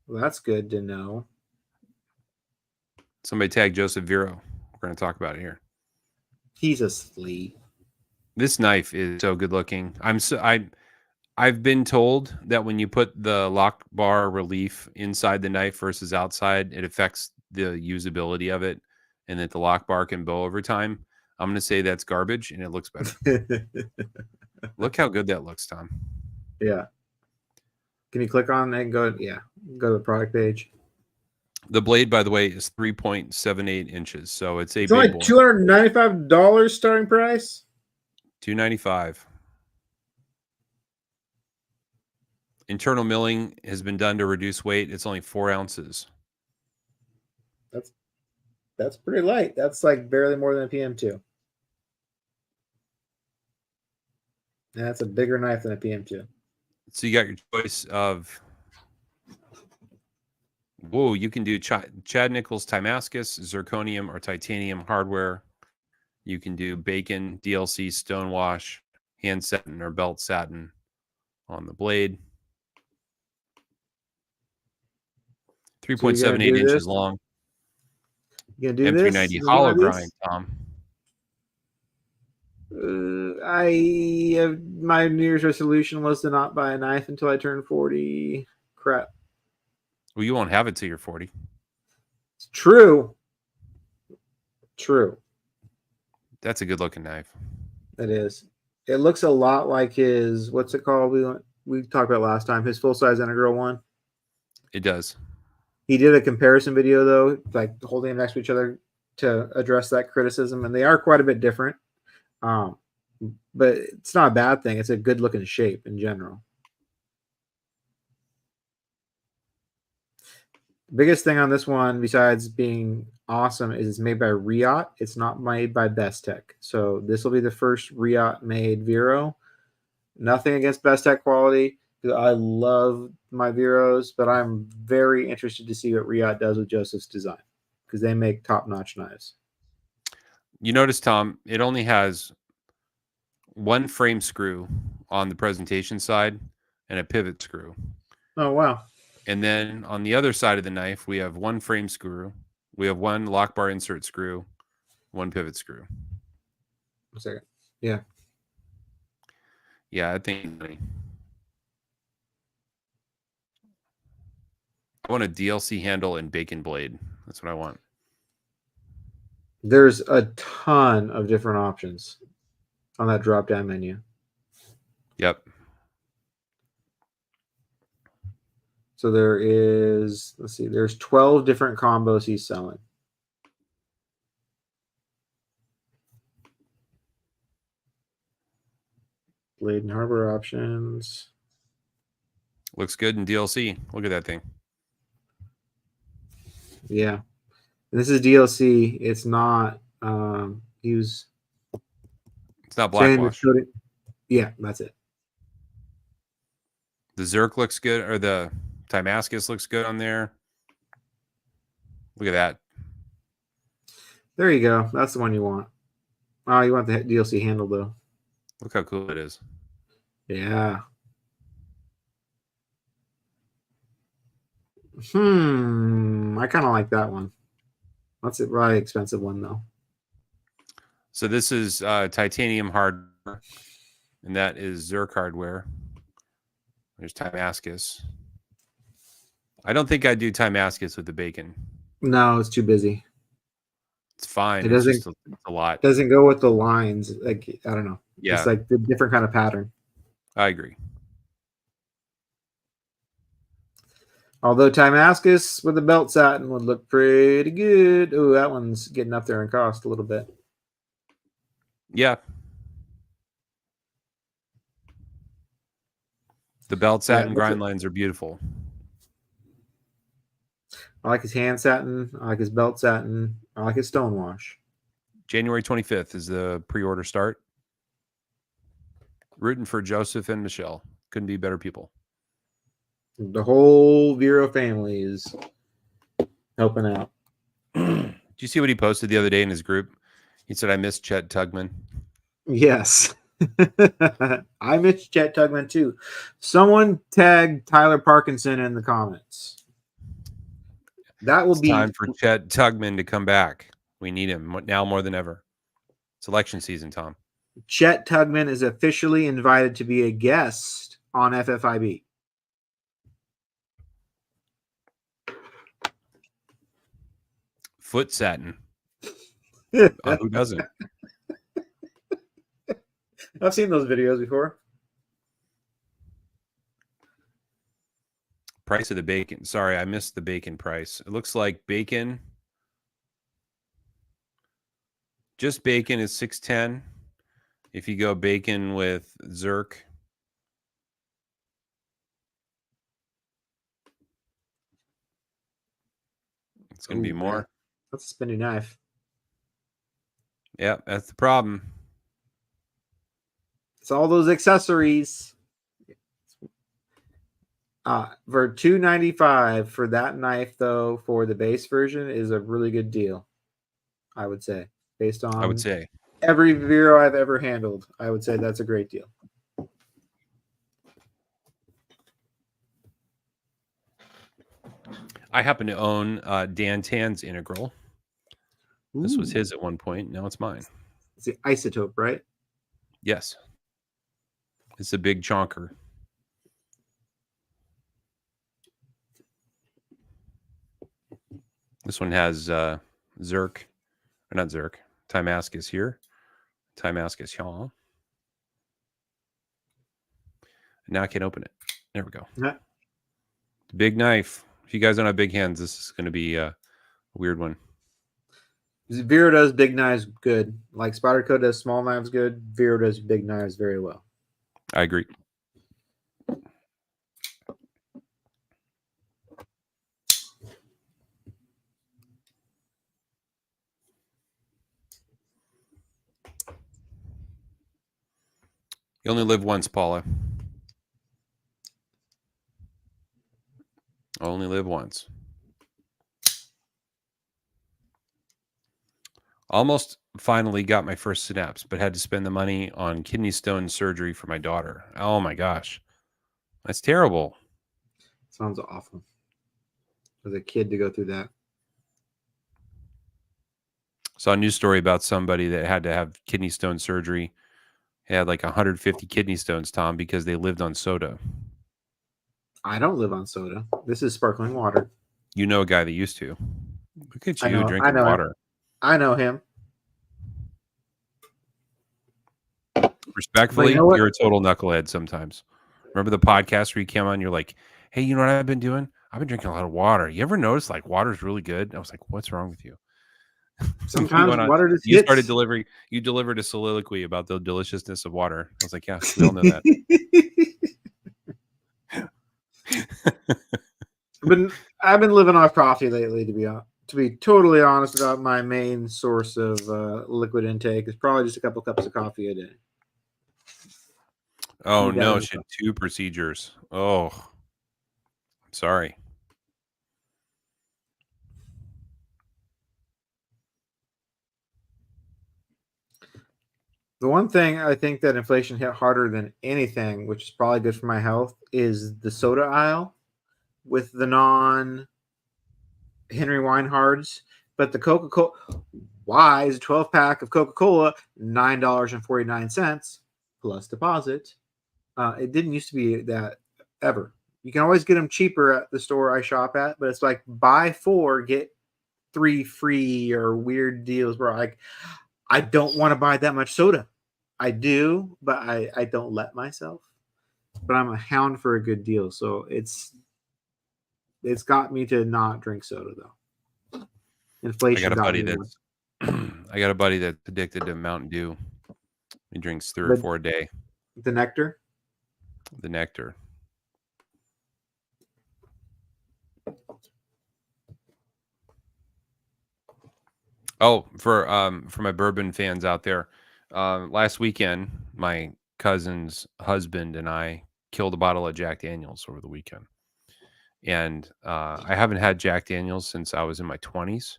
Well, that's good to know. Somebody tag Joseph Vero. We're going to talk about it here. He's asleep. This knife is so good looking. I've been told that when you put the lock bar relief inside the knife versus outside, it affects the usability of it, and that the lock bar can bow over time. I'm going to say that's garbage, and it looks better. Look how good that looks, Tom. Yeah. Can you click on it and go? Yeah, go to the product page. The blade, by the way, is 3.78 inches, so it's a It's big only boy. $295 starting price. $295. Internal milling has been done to reduce weight. It's only 4 ounces. That's pretty light. That's like barely more than a PM2. And that's a bigger knife than a PM2. So you got your choice of, whoa, you can do Chad Nichols Timascus, zirconium, or titanium hardware. You can do bacon, DLC, stonewash, hand satin, or belt satin on the blade. 3.78 inches long. You gonna do M390 this? hollow grind, Tom. My New Year's resolution was to not buy a knife until I turn 40. Crap. Well, you won't have it till you're 40. It's true. True. That's a good looking knife. It is. It looks a lot like his, what's it called? We talked about last time, his full size integral one. It does. He did a comparison video though, like holding them next to each other to address that criticism, and they are quite a bit different. But it's not a bad thing. It's a good looking shape in general. The biggest thing on this one, besides being awesome, is it's made by Riot. It's not made by Best Tech. So this will be the first Riot made Vero. Nothing against Best Tech quality, because I love my Veros, but I'm very interested to see what Riot does with Joseph's design, because they make top-notch knives. You notice, Tom, it only has one frame screw on the presentation side and a pivot screw. Oh, wow. And then on the other side of the knife, we have one frame screw. We have one lock bar insert screw, one pivot screw. 1 second. Yeah. Yeah, I think I want a DLC handle and bacon blade. That's what I want. There's a ton of different options on that drop-down menu. Yep. So there is, let's see, there's 12 different combos he's selling. Blade and hardware options. Looks good in DLC. Look at that thing. Yeah. And this is DLC. It's not use. It's not blackwash. Yeah, that's it. The Zerk looks good, or the Timascus looks good on there. Look at that. There you go. That's the one you want. Oh, you want the DLC handle though. Look how cool it is. Yeah. I kind of like that one. That's a really expensive one though. So this is titanium hardware, and that is Zerk hardware. There's Timascus. I don't think I'd do Timascus with the bacon. No, it's too busy. It's fine. It doesn't. It's just a lot. Doesn't go with the lines. Like, I don't know. Yeah. It's like the different kind of pattern. I agree. Although Timascus with the belt satin would look pretty good. Oh, that one's getting up there in cost a little bit. Yeah. The belt satin grind lines are beautiful. I like his hand satin. I like his belt satin. I like his stonewash. January 25th is the pre-order start. Rooting for Joseph and Michelle. Couldn't be better people. The whole Vero family is helping out. Did you see what he posted the other day in his group? He said, I miss Chet Tugman. Yes. I miss Chet Tugman too. Someone tag Tyler Parkinson in the comments. That will It's time for Chet Tugman to come back. We need him now more than ever. It's election season, Tom. Chet Tugman is officially invited to be a guest on FFIB. Foot satin. Who doesn't? I've seen those videos before. Price of the bacon. Sorry, I missed the bacon price. It looks like bacon. Just bacon is $6.10. If you go bacon with Zerk, it's going to be more. That's a spinning knife. Yeah, that's the problem. It's all those accessories. For $2.95 for that knife, though, for the base version is a really good deal, I would say. Based on every Vero I've ever handled, I would say that's a great deal. I happen to own Dan Tan's Integral. Ooh. This was his at one point. Now it's mine. It's the Isotope, right? Yes. It's a big chonker. This one has Zerk, or not Zerk, Timascus here. Timascus here. Now I can open it. There we go. Yeah. Big knife. If you guys don't have big hands, this is going to be a weird one. Vero does big knives good. Like Spyderco does small knives good. Vero does big knives very well. I agree. You only live once, Paula. Only live once. Almost finally got my first synapse, but had to spend the money on kidney stone surgery for my daughter. Oh my gosh. That's terrible. Sounds awful. As a kid to go through that. Saw a news story about somebody that had to have kidney stone surgery. He had like 150 kidney stones, Tom, because they lived on soda. I don't live on soda. This is sparkling water. You know a guy that used to. Look at you drinking water. I know him. Respectfully, you're a total knucklehead sometimes. Remember the podcast where you came on, you're like, hey, you know what I've been doing? I've been drinking a lot of water. You ever notice like water's really good? I was like, what's wrong with you? Sometimes water just you started delivering. You delivered a soliloquy about the deliciousness of water. I was like, yeah, we all know that. I've been living off coffee lately, to be totally honest about my main source of liquid intake is probably just a couple cups of coffee a day. Oh no, she had 2 procedures. Oh, I'm sorry. The one thing I think that inflation hit harder than anything, which is probably good for my health, is the soda aisle with the non Henry Weinhards. But the Coca-Cola, why is a 12-pack of Coca-Cola $9.49 plus deposit? It didn't used to be that ever. You can always get them cheaper at the store I shop at, but it's like buy 4, get 3 free or weird deals where I don't want to buy that much soda. I do, but I don't let myself. But I'm a hound for a good deal, so it's got me to not drink soda though. Inflation. I got a buddy that's addicted to Mountain Dew. He drinks 3 or 4 a day. The nectar. The nectar. Oh, for my bourbon fans out there, last weekend, my cousin's husband and I killed a bottle of Jack Daniels over the weekend. And I haven't had Jack Daniels since I was in my 20s.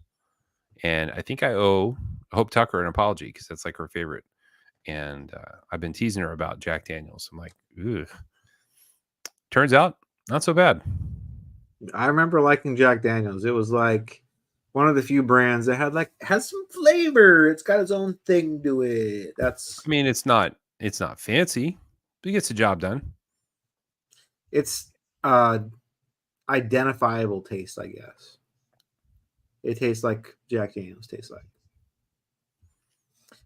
And I think I owe Hope Tucker an apology because that's like her favorite. And I've been teasing her about Jack Daniels. I'm like, ooh. Turns out, not so bad. I remember liking Jack Daniels. It was like one of the few brands that has some flavor. It's got its own thing to it. I mean, it's not fancy, but it gets the job done. It's identifiable taste, I guess. It tastes like Jack Daniels tastes like.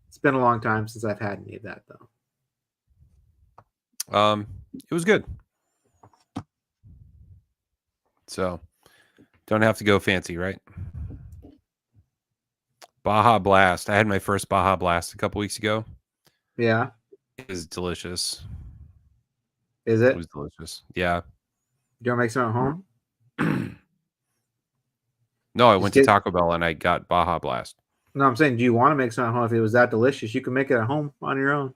It's been a long time since I've had any of that, though. It was good. So, don't have to go fancy, right? Baja Blast. I had my first Baja Blast a couple weeks ago. Yeah. It is delicious. Is it? It was delicious. Yeah. Do you want to make some at home? No, I went to Taco Bell and I got Baja Blast. No, I'm saying, do you want to make some at home? If it was that delicious, you can make it at home on your own.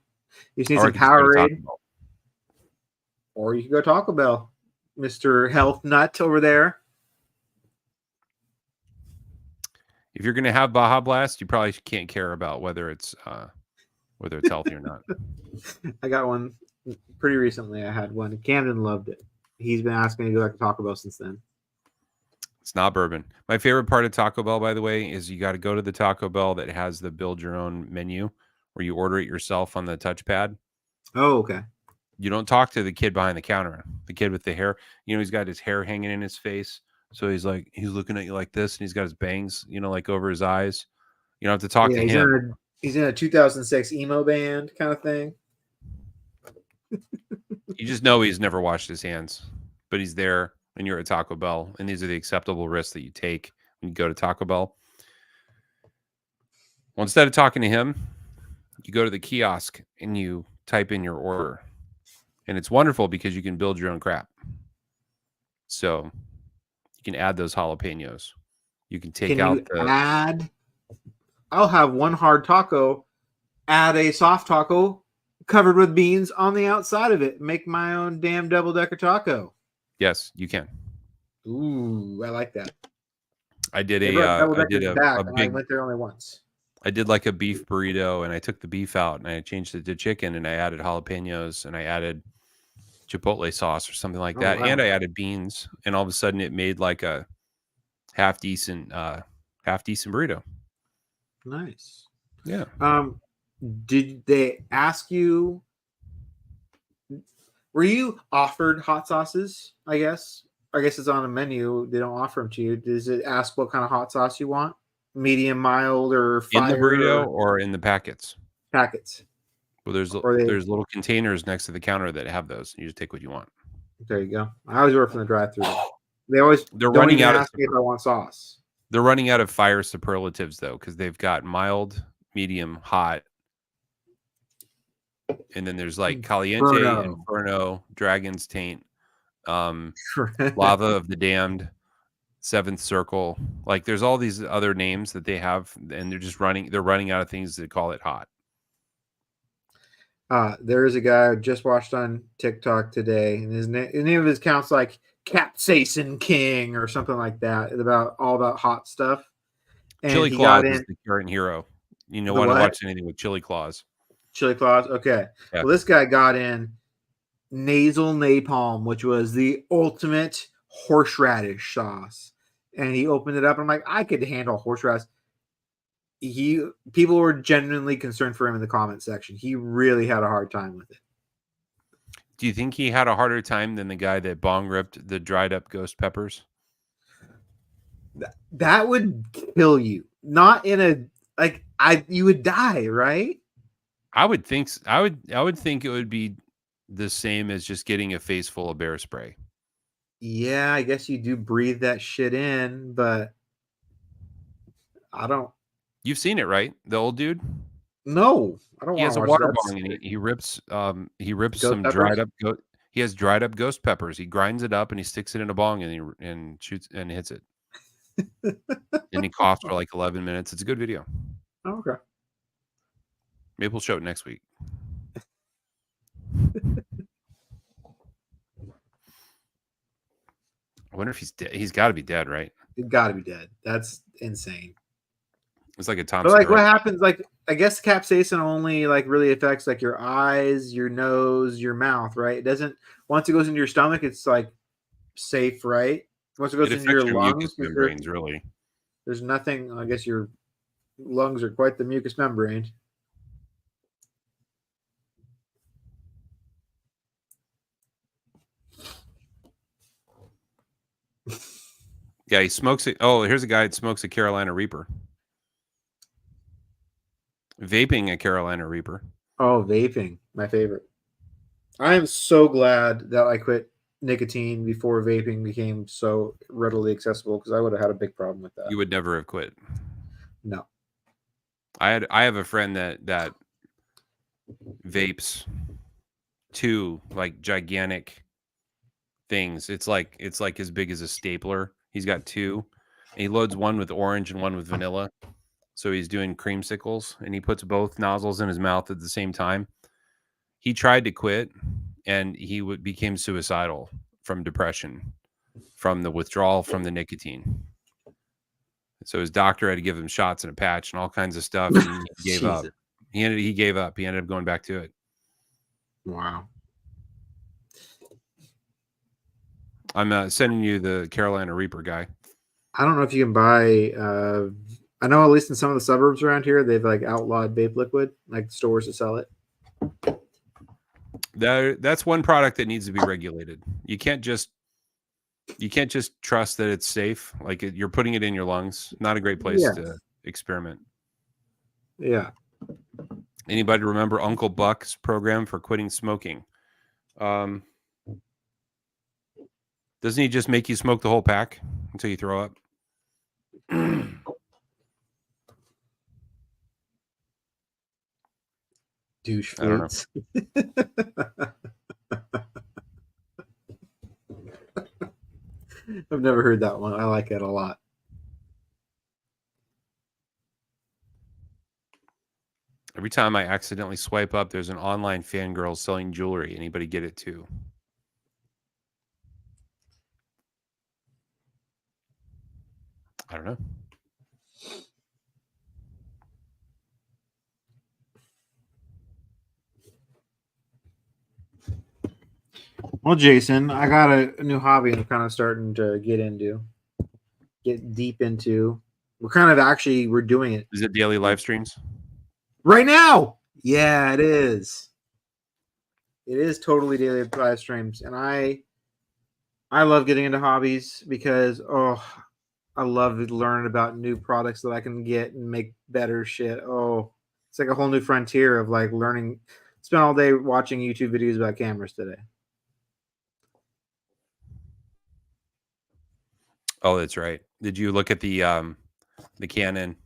You just need some Powerade. Or you can go Taco Bell, Mr. Health Nut over there. If you're going to have Baja Blast, you probably can't care about whether it's healthy or not. I got one pretty recently. I had one. Camden loved it. He's been asking me to go back to Taco Bell since then. It's not bourbon. My favorite part of Taco Bell, by the way, is you got to go to the Taco Bell that has the build your own menu where you order it yourself on the touchpad. Oh, okay. You don't talk to the kid behind the counter. The kid with the hair, he's got his hair hanging in his face. So he's looking at you like this, and he's got his bangs, like over his eyes. You don't have to talk to him. He's in a 2006 emo band kind of thing. You just know he's never washed his hands, but he's there, and you're at Taco Bell, and these are the acceptable risks that you take when you go to Taco Bell. Well, instead of talking to him, you go to the kiosk and you type in your order. And it's wonderful because you can build your own crap. So you can add those jalapenos. You can take I'll have one hard taco, add a soft taco covered with beans on the outside of it. Make my own damn double-decker taco. Yes, you can. Ooh, I like that. I did I went there only once. I did like a beef burrito, and I took the beef out and I changed it to chicken, and I added jalapenos, and I added chipotle sauce or something like that. Wow. And I added beans, and all of a sudden it made like a half decent burrito. Nice. Yeah. Did they ask you, were you offered hot sauces? I guess it's on a menu. They don't offer them to you. Does it ask what kind of hot sauce you want? Medium, mild, or fire? In the burrito or in the packets? Packets. Well, there's little containers next to the counter that have those. You just take what you want. There you go. I always work from the drive-thru. They're running out of ask me if I want sauce. They're running out of fire superlatives though, because they've got mild, medium, hot, and then there's like Caliente, Inferno, Dragon's Taint, Lava of the Damned, Seventh Circle. Like there's all these other names that they have, and they're running out of things that call it hot. There is a guy I just watched on TikTok today, and the name of his account's like Capsaicin King or something like that. It's all about hot stuff. And Chili Claus is the current hero. You know, want to watch anything with Chili Claus? Chili Claus. Okay. Yeah. Well, this guy got in nasal napalm, which was the ultimate horseradish sauce, and he opened it up. And I'm like, I could handle horseradish. People were genuinely concerned for him in the comment section. He really had a hard time with it. Do you think he had a harder time than the guy that bong ripped the dried up ghost peppers? That would kill you. Not in you would die, right? I would think I would think it would be the same as just getting a face full of bear spray. Yeah, I guess you do breathe that shit in, but I don't. You've seen it, right? The old dude? No, I don't. He has a water bong and he rips some dried up. He has dried up ghost peppers. He grinds it up and he sticks it in a bong and shoots and hits it. And he coughs for like 11 minutes. It's a good video. Oh, okay. Maybe we'll show it next week. I wonder if he's dead. He's got to be dead, right? He's got to be dead. That's insane. It's like a Tom. But like, what happens? Like I guess capsaicin only like really affects like your eyes, your nose, your mouth, right? It doesn't. Once it goes into your stomach, it's like safe, right? Once it goes It into your affects your mucous lungs, membranes, really. there's nothing. I guess your lungs are quite the mucous membrane. Yeah, he smokes it. Oh, here's a guy that smokes a Carolina Reaper. Vaping a Carolina Reaper. Oh, vaping, my favorite. I am so glad that I quit nicotine before vaping became so readily accessible because I would have had a big problem with that. You would never have quit. No. I have a friend that vapes two like gigantic things. It's like as big as a stapler. He's got two. And he loads one with orange and one with vanilla. So he's doing creamsicles and he puts both nozzles in his mouth at the same time. He tried to quit and he became suicidal from depression, from the withdrawal from the nicotine. So his doctor had to give him shots and a patch and all kinds of stuff, and he gave up. He gave up. He ended up going back to it. Wow. I'm sending you the Carolina Reaper guy. I don't know if you can buy. I know at least in some of the suburbs around here, they've like outlawed vape liquid, like stores to sell it. That's one product that needs to be regulated. You can't just trust that it's safe. Like you're putting it in your lungs. Not a great place to experiment. Yeah. Anybody remember Uncle Buck's program for quitting smoking? Doesn't he just make you smoke the whole pack until you throw up? Douche I don't know. flutes. I've never heard that one. I like it a lot. Every time I accidentally swipe up, there's an online fangirl selling jewelry. Anybody get it too? I don't know. Well, Jason, I got a new hobby I'm kind of starting to get deep into. We're doing it. Is it daily live streams? Right now. Yeah, it is. It is totally daily live streams. And I love getting into hobbies because, I love learning about new products that I can get and make better shit. Oh, it's like a whole new frontier of like learning. Spent all day watching YouTube videos about cameras today. Oh, that's right. Did you look at the Canon?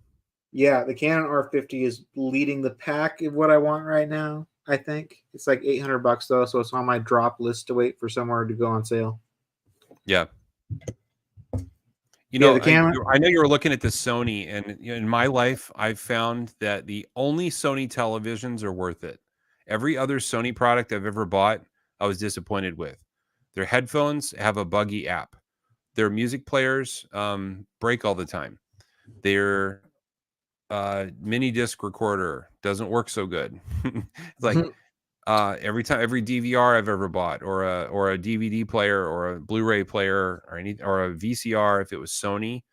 Yeah, the Canon R50 is leading the pack of what I want right now. I think it's like $800 though, so it's on my drop list to wait for somewhere to go on sale. Yeah. You know, the camera. I know you were looking at the Sony, and in my life, I've found that the only Sony televisions are worth it. Every other Sony product I've ever bought, I was disappointed with. Their headphones have a buggy app. Their music players break all the time. Their mini disc recorder doesn't work so good. It's like every DVR I've ever bought, or a DVD player, or a Blu-ray player, or a VCR, if it was Sony,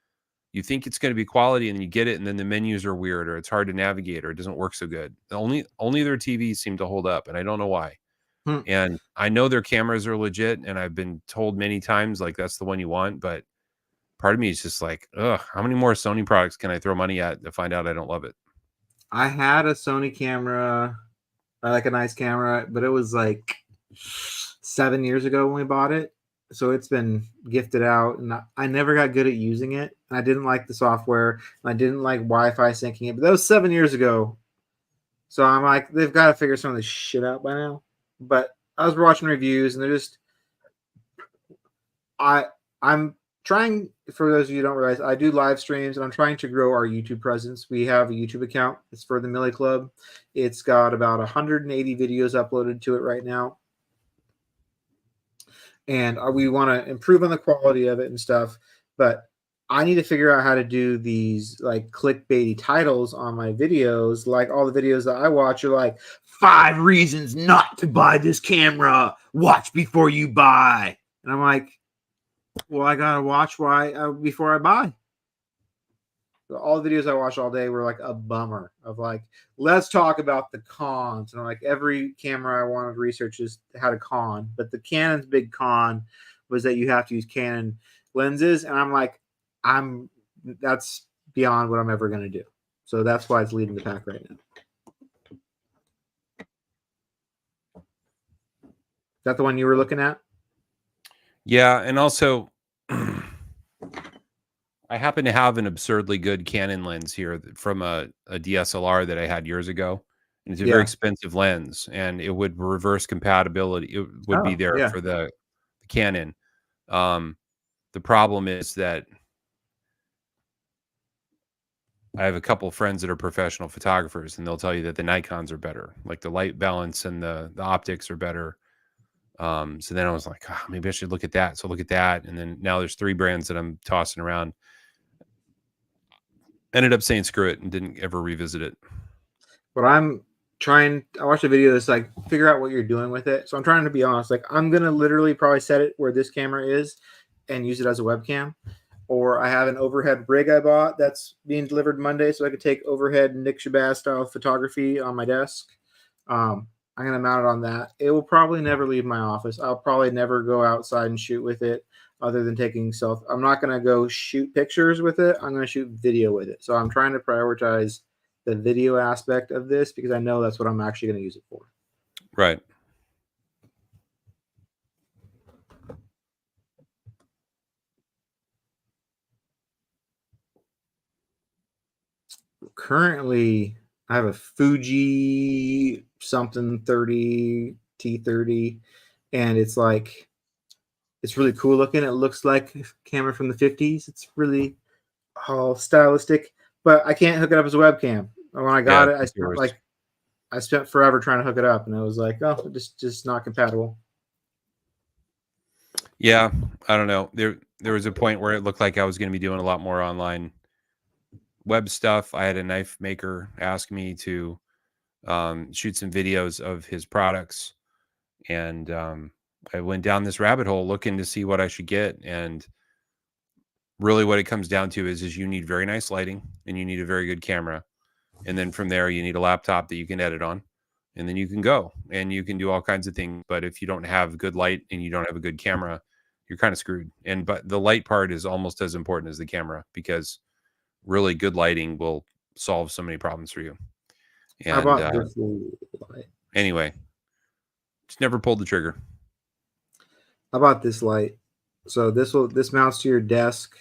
you think it's going to be quality, and then you get it, and then the menus are weird, or it's hard to navigate, or it doesn't work so good. Only their TVs seem to hold up, and I don't know why. And I know their cameras are legit, and I've been told many times like that's the one you want, but part of me is just like, how many more Sony products can I throw money at to find out I don't love it? I had a Sony camera. I like a nice camera, but it was like 7 years ago when we bought it. So it's been gifted out, and I never got good at using it. And I didn't like the software, and I didn't like Wi-Fi syncing it. But that was 7 years ago. So I'm like, they've got to figure some of this shit out by now. But I was watching reviews, and they're just, I'm trying, for those of you who don't realize, I do live streams, and I'm trying to grow our YouTube presence. We have a YouTube account. It's for the Millie Club. It's got about 180 videos uploaded to it right now. And we want to improve on the quality of it and stuff. But I need to figure out how to do these like clickbaity titles on my videos. Like all the videos that I watch are like 5 reasons not to buy this camera. Watch before you buy. And I'm like, well, I gotta watch before I buy. All the videos I watched all day were like a bummer of like, let's talk about the cons. And I'm like, every camera I wanted to research had a con, but the Canon's big con was that you have to use Canon lenses. And I'm like, that's beyond what I'm ever going to do. So that's why it's leading the pack right now. Is that the one you were looking at? Yeah. And also, I happen to have an absurdly good Canon lens here from a DSLR that I had years ago. And it's a very expensive lens, and it would reverse compatibility. It would be there for the Canon. The problem is that I have a couple of friends that are professional photographers, and they'll tell you that the Nikons are better. Like the light balance and the optics are better. So then I was like, maybe I should look at that. So look at that. And then now there's 3 brands that I'm tossing around. Ended up saying screw it and didn't ever revisit it. But I watched a video that's like, figure out what you're doing with it. So I'm trying to be honest. Like, I'm going to literally probably set it where this camera is and use it as a webcam. Or I have an overhead rig I bought that's being delivered Monday, so I could take overhead Nick Shabazz style photography on my desk. I'm going to mount it on that. It will probably never leave my office. I'll probably never go outside and shoot with it other than taking self. I'm not going to go shoot pictures with it. I'm going to shoot video with it. So I'm trying to prioritize the video aspect of this because I know that's what I'm actually going to use it for. Right. Currently, I have a Fuji something 30 T30, and it's like, it's really cool looking. It looks like a camera from the 50s. It's really all stylistic, but I can't hook it up as a webcam. When I got it, I spent forever trying to hook it up, and it was like, oh, just not compatible. Yeah, I don't know. There was a point where it looked like I was going to be doing a lot more online web stuff. I had a knife maker ask me to shoot some videos of his products, and I went down this rabbit hole looking to see what I should get. And really what it comes down to is you need very nice lighting and you need a very good camera. And then from there, you need a laptop that you can edit on, and then you can go and you can do all kinds of things. But if you don't have good light and you don't have a good camera, you're kind of screwed. But the light part is almost as important as the camera, because really good lighting will solve so many problems for you. And how about this light? Anyway, just never pulled the trigger. How about this light? So this mounts to your desk,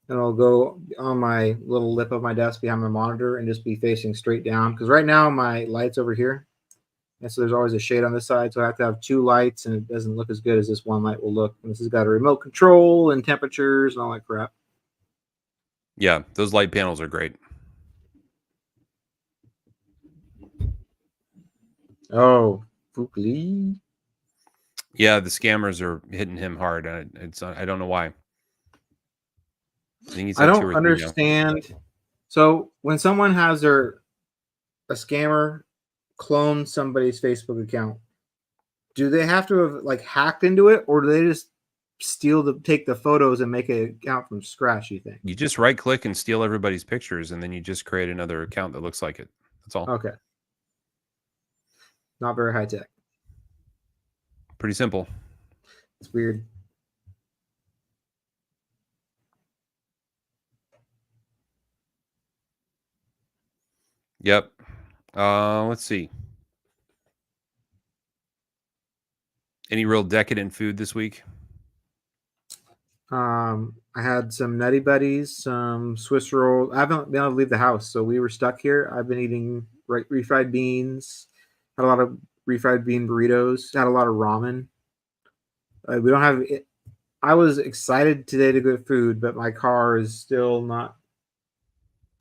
and it'll go on my little lip of my desk behind my monitor and just be facing straight down. Because right now my light's over here, and so there's always a shade on this side. So I have to have 2 lights, and it doesn't look as good as this one light will look. And this has got a remote control and temperatures and all that crap. Yeah, those light panels are great. Oh, Fukli. Yeah, the scammers are hitting him hard. I don't know why. I don't understand. So when someone has a scammer clone somebody's Facebook account, do they have to have like hacked into it, or do they just take the photos and make an account from scratch? You think you just right click and steal everybody's pictures, and then you just create another account that looks like it. That's all. Okay. Not very high tech. Pretty simple. It's weird. Yep. Let's see. Any real decadent food this week? I had some Nutty Buddies, some Swiss roll. I haven't been able to leave the house, so we were stuck here. I've been eating refried beans. Had a lot of refried bean burritos. Had a lot of ramen. We don't have it. I was excited today to get food, but my car is still not.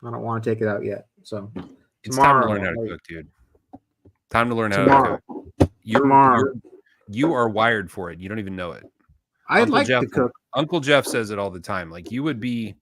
I don't want to take it out yet. So it's time to learn how to cook, dude. Time to learn how to cook. You are wired for it. You don't even know it. I'd like to cook. Uncle Jeff says it all the time. Like, you would be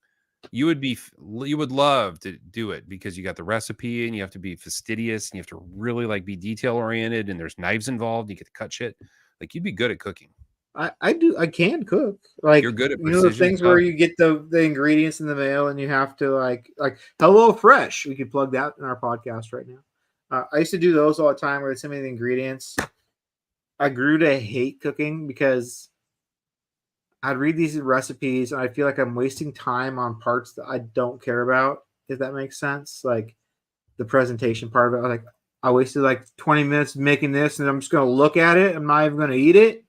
You would love to do it because you got the recipe and you have to be fastidious and you have to really like be detail oriented and there's knives involved. You get to cut shit. Like you'd be good at cooking. I can cook. Like, you're good at you know, the precision things stuff. where you get the ingredients in the mail and you have to like Hello Fresh. We could plug that in our podcast right now. I used to do those all the time where they send me the ingredients. I grew to hate cooking because I'd read these recipes and I feel like I'm wasting time on parts that I don't care about, if that makes sense. Like the presentation part of it. Like I wasted like 20 minutes making this and I'm just gonna look at it. I'm not even gonna eat it.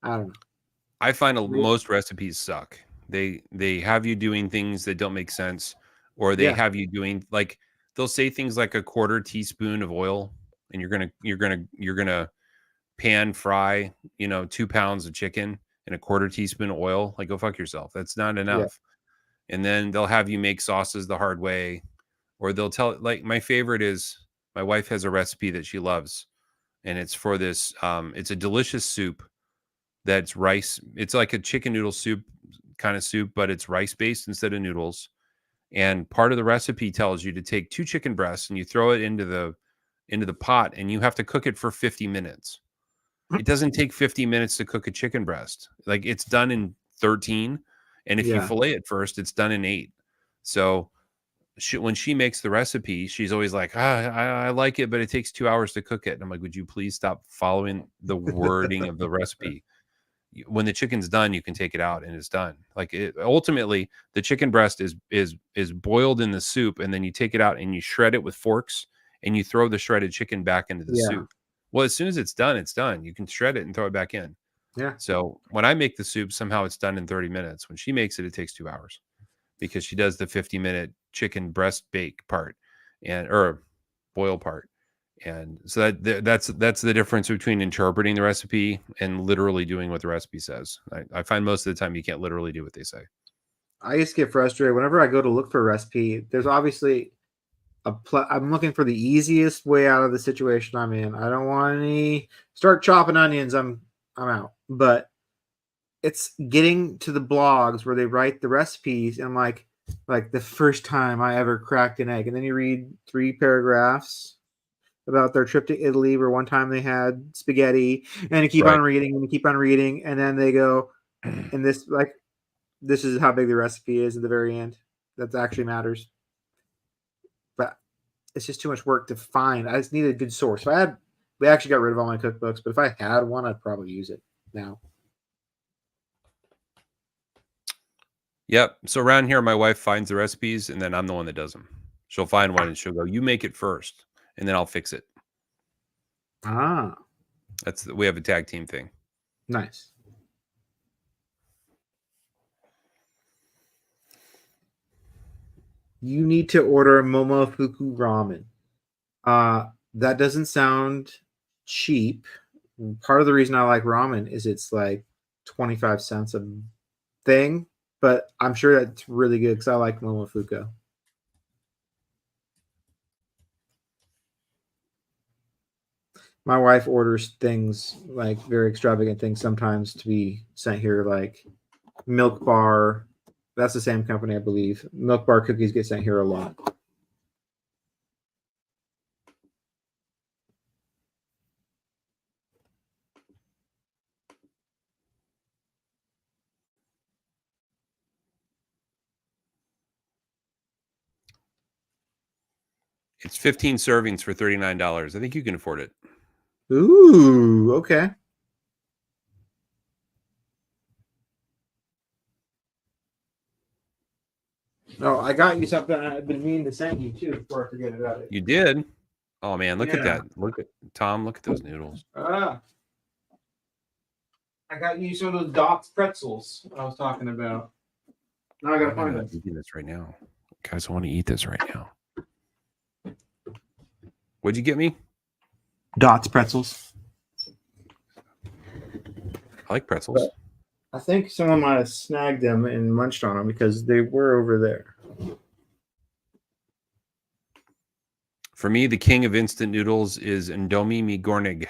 I don't know. I find most recipes suck. They have you doing things that don't make sense, or they have you doing like they'll say things like a quarter teaspoon of oil, and you're gonna pan fry 2 pounds of chicken in a quarter teaspoon of oil. Like go fuck yourself. That's not enough. And then they'll have you make sauces the hard way, or they'll tell like my favorite is my wife has a recipe that she loves, and it's for this. It's a delicious soup. That's rice. It's like a chicken noodle soup kind of soup, but it's rice based instead of noodles. And part of the recipe tells you to take 2 chicken breasts and you throw it into the pot and you have to cook it for 50 minutes. It doesn't take 50 minutes to cook a chicken breast. Like it's done in 13. And if you fillet it first, it's done in 8. So when she makes the recipe, she's always like, I like it, but it takes 2 hours to cook it. And I'm like, would you please stop following the wording of the recipe? When the chicken's done, you can take it out and it's done. Like ultimately the chicken breast is boiled in the soup, and then you take it out and you shred it with forks and you throw the shredded chicken back into the soup. Well, as soon as it's done, it's done. You can shred it and throw it back in. So when I make the soup, somehow it's done in 30 minutes. When she makes it, it takes 2 hours because she does the 50-minute chicken breast bake part or boil part. And so that's the difference between interpreting the recipe and literally doing what the recipe says. I find most of the time you can't literally do what they say. I just get frustrated whenever I go to look for a recipe. There's obviously I'm looking for the easiest way out of the situation I'm in. I don't want any start chopping onions. I'm out. But it's getting to the blogs where they write the recipes and like the first time I ever cracked an egg, and then you read 3 paragraphs about their trip to Italy where one time they had spaghetti, and you keep on reading and you keep on reading, and then they go, and this is how big the recipe is at the very end. That actually matters. But it's just too much work to find. I just need a good source. We actually got rid of all my cookbooks, but if I had one, I'd probably use it now. Yep. So around here, my wife finds the recipes, and then I'm the one that does them. She'll find one and she'll go, "You make it first, and then I'll fix it." We have a tag team thing. Nice. You need to order Momofuku ramen. That doesn't sound cheap. Part of the reason I like ramen is it's like 25 cents a thing, but I'm sure that's really good because I like Momofuku. My wife orders things like very extravagant things sometimes to be sent here, like Milk Bar. That's the same company, I believe. Milk Bar cookies get sent here a lot. It's 15 servings for $39. I think you can afford it. Ooh, okay. Oh, I got you something I've been meaning to send you too before I forget about it. You did? Oh man, look at that. Look at those noodles. I got you some of those Dots pretzels I was talking about. Now I gotta find them. I'm eating this right now. Guys, I want to eat this right now. What'd you get me? Dots pretzels. I like pretzels. But I think someone might have snagged them and munched on them because they were over there. For me, the king of instant noodles is Indomie Mi Gornig.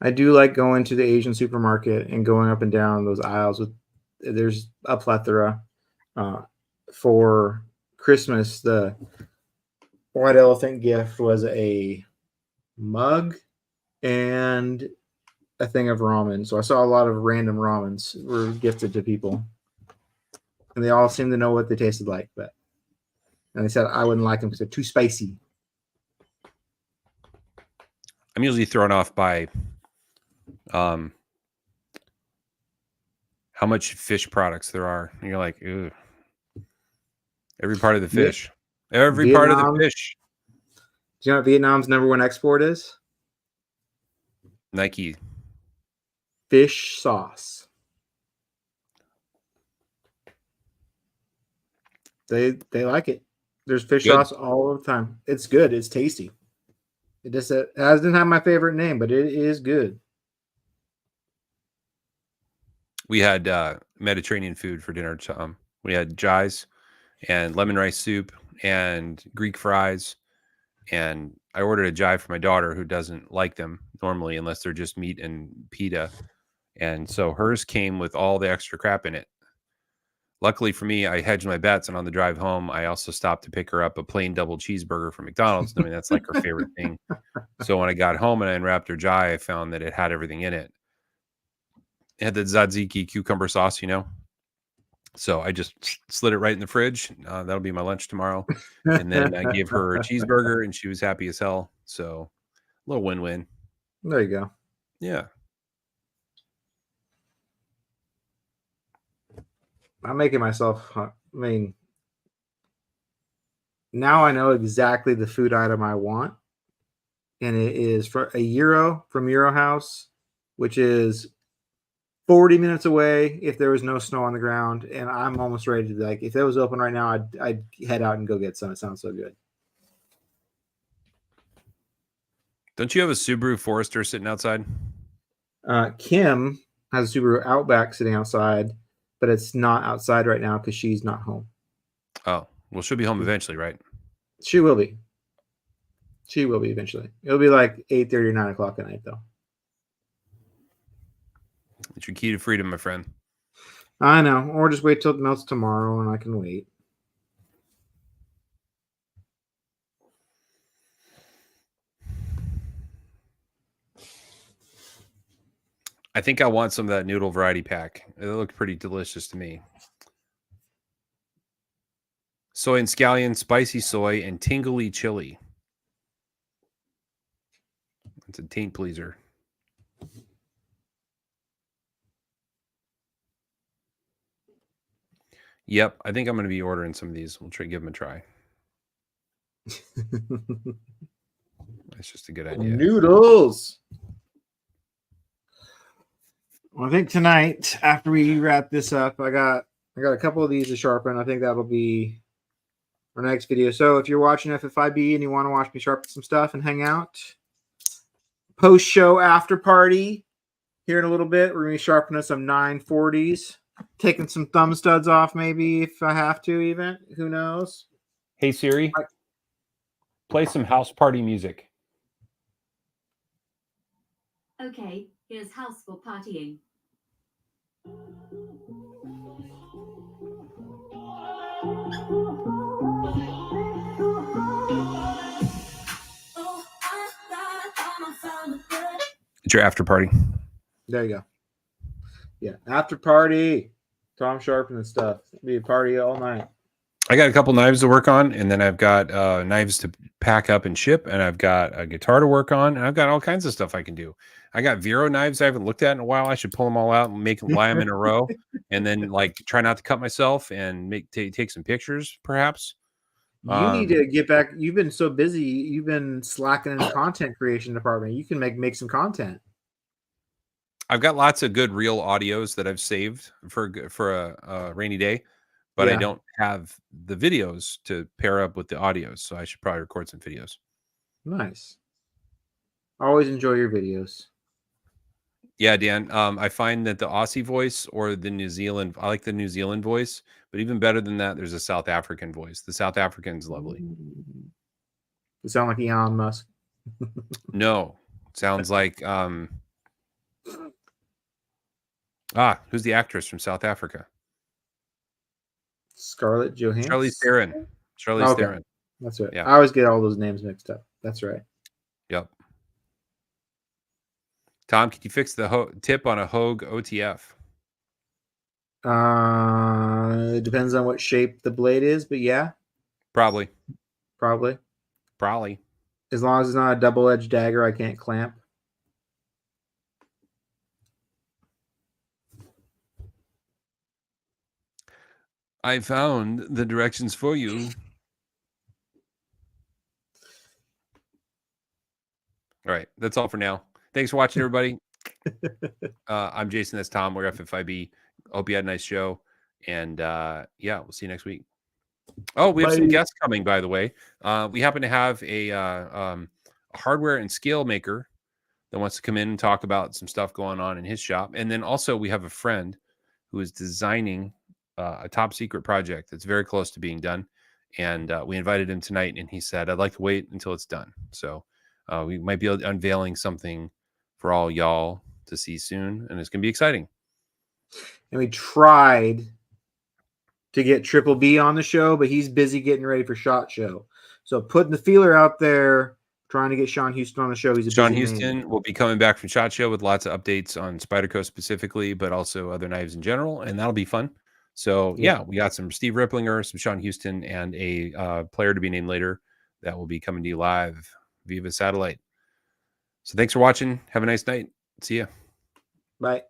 I do like going to the Asian supermarket and going up and down those aisles with. There's a plethora. For Christmas, the white elephant gift was a mug and a thing of ramen. So I saw a lot of random ramens were gifted to people, and they all seemed to know what they tasted like. And they said I wouldn't like them because they're too spicy. I'm usually thrown off by how much fish products there are. And you're like, ew. Every part of the fish. Every part of the fish. Do you know what Vietnam's #1 export is? Nike. Fish sauce. They like it. There's fish sauce all the time. It's good. It tasty. It doesn't have my favorite name, but it is good. We had Mediterranean food for dinner. We had jais and lemon rice soup and Greek fries. And I ordered a jai for my daughter who doesn't like them normally unless they're just meat and pita. And so hers came with all the extra crap in it. Luckily for me, I hedged my bets, and on the drive home, I also stopped to pick her up a plain double cheeseburger from McDonald's. I mean, that's like her favorite thing. So when I got home and I unwrapped her jai, I found that it had everything in it. It had the tzatziki cucumber sauce, you know. So I just slid it right in the fridge. That'll be my lunch tomorrow. And then I gave her a cheeseburger, and she was happy as hell. So a little win-win. There you go. Yeah. I'm making myself, I mean, now I know exactly the food item I want. And it is for a gyro from Gyro House, which is 40 minutes away if there was no snow on the ground. And I'm almost ready to be like, if it was open right now, I'd head out and go get some. It sounds so good. Don't you have a Subaru Forester sitting outside? Kim has a Subaru Outback sitting outside, but it's not outside right now because she's not home. Oh, well, she'll be home eventually, right? She will be. She will be eventually. It'll be like 8:30 or 9 o'clock at night, though. It's your key to freedom, my friend. I know. Or just wait till it melts tomorrow and I can wait. I think I want some of that noodle variety pack. It looked pretty delicious to me. Soy and scallion, spicy soy, and tingly chili. It's a taint pleaser. Yep, I think I'm going to be ordering some of these. We'll give them a try. That's just a good idea. Noodles. Well, I think tonight, after we wrap this up, I got a couple of these to sharpen. I think that'll be our next video. So if you're watching FFIB and you want to watch me sharpen some stuff and hang out, post-show after party here in a little bit. We're going to be sharpening some 940s. Taking some thumb studs off maybe if I have to even. Who knows? Hey, Siri. Play some house party music. Okay, here's house for partying. It's your after party. There you go. Yeah, after party. Tom sharpening stuff. It'll be a party all night. I got a couple knives to work on, and then I've got knives to pack up and ship, and I've got a guitar to work on, and I've got all kinds of stuff I can do. I got Vero knives I haven't looked at in a while. I should pull them all out and lie them in a row, and then like try not to cut myself and take some pictures, perhaps. You need to get back. You've been so busy. You've been slacking in the content creation department. You can make some content. I've got lots of good real audios that I've saved for a rainy day, but I don't have the videos to pair up with the audios. So I should probably record some videos. Nice. Always enjoy your videos. Yeah, Dan. I find that the Aussie voice or the New Zealand, I like the New Zealand voice, but even better than that, there's a South African voice. The South African's lovely. You sound like Elon Musk. No, it sounds like Who's the actress from South Africa? Scarlett Johansson. Charlize Theron. Charlize Theron. That's right. Yeah. I always get all those names mixed up. That's right. Yep. Tom, can you fix the tip on a Hogue OTF? It depends on what shape the blade is, but yeah. Probably. As long as it's not a double-edged dagger, I can't clamp. I found the directions for you. All right. That's all for now. Thanks for watching, everybody. I'm Jason. That's Tom. We're FFIB. Hope you had a nice show. And yeah, we'll see you next week. Oh, we have some guests coming, by the way. We happen to have a hardware and scale maker that wants to come in and talk about some stuff going on in his shop. And then also we have a friend who is designing a top secret project that's very close to being done. And we invited him tonight, and he said, I'd like to wait until it's done. So we might be unveiling something for all y'all to see soon, and it's going to be exciting. And we tried to get Triple B on the show, but he's busy getting ready for SHOT Show. So putting the feeler out there, trying to get Sean Houston on the show. Sean Houston will be coming back from SHOT Show with lots of updates on Spyderco specifically, but also other knives in general, and that'll be fun. So yeah, we got some Steve Ripplinger, some Sean Houston, and a player to be named later that will be coming to you live via satellite. So thanks for watching. Have a nice night. See ya. Bye.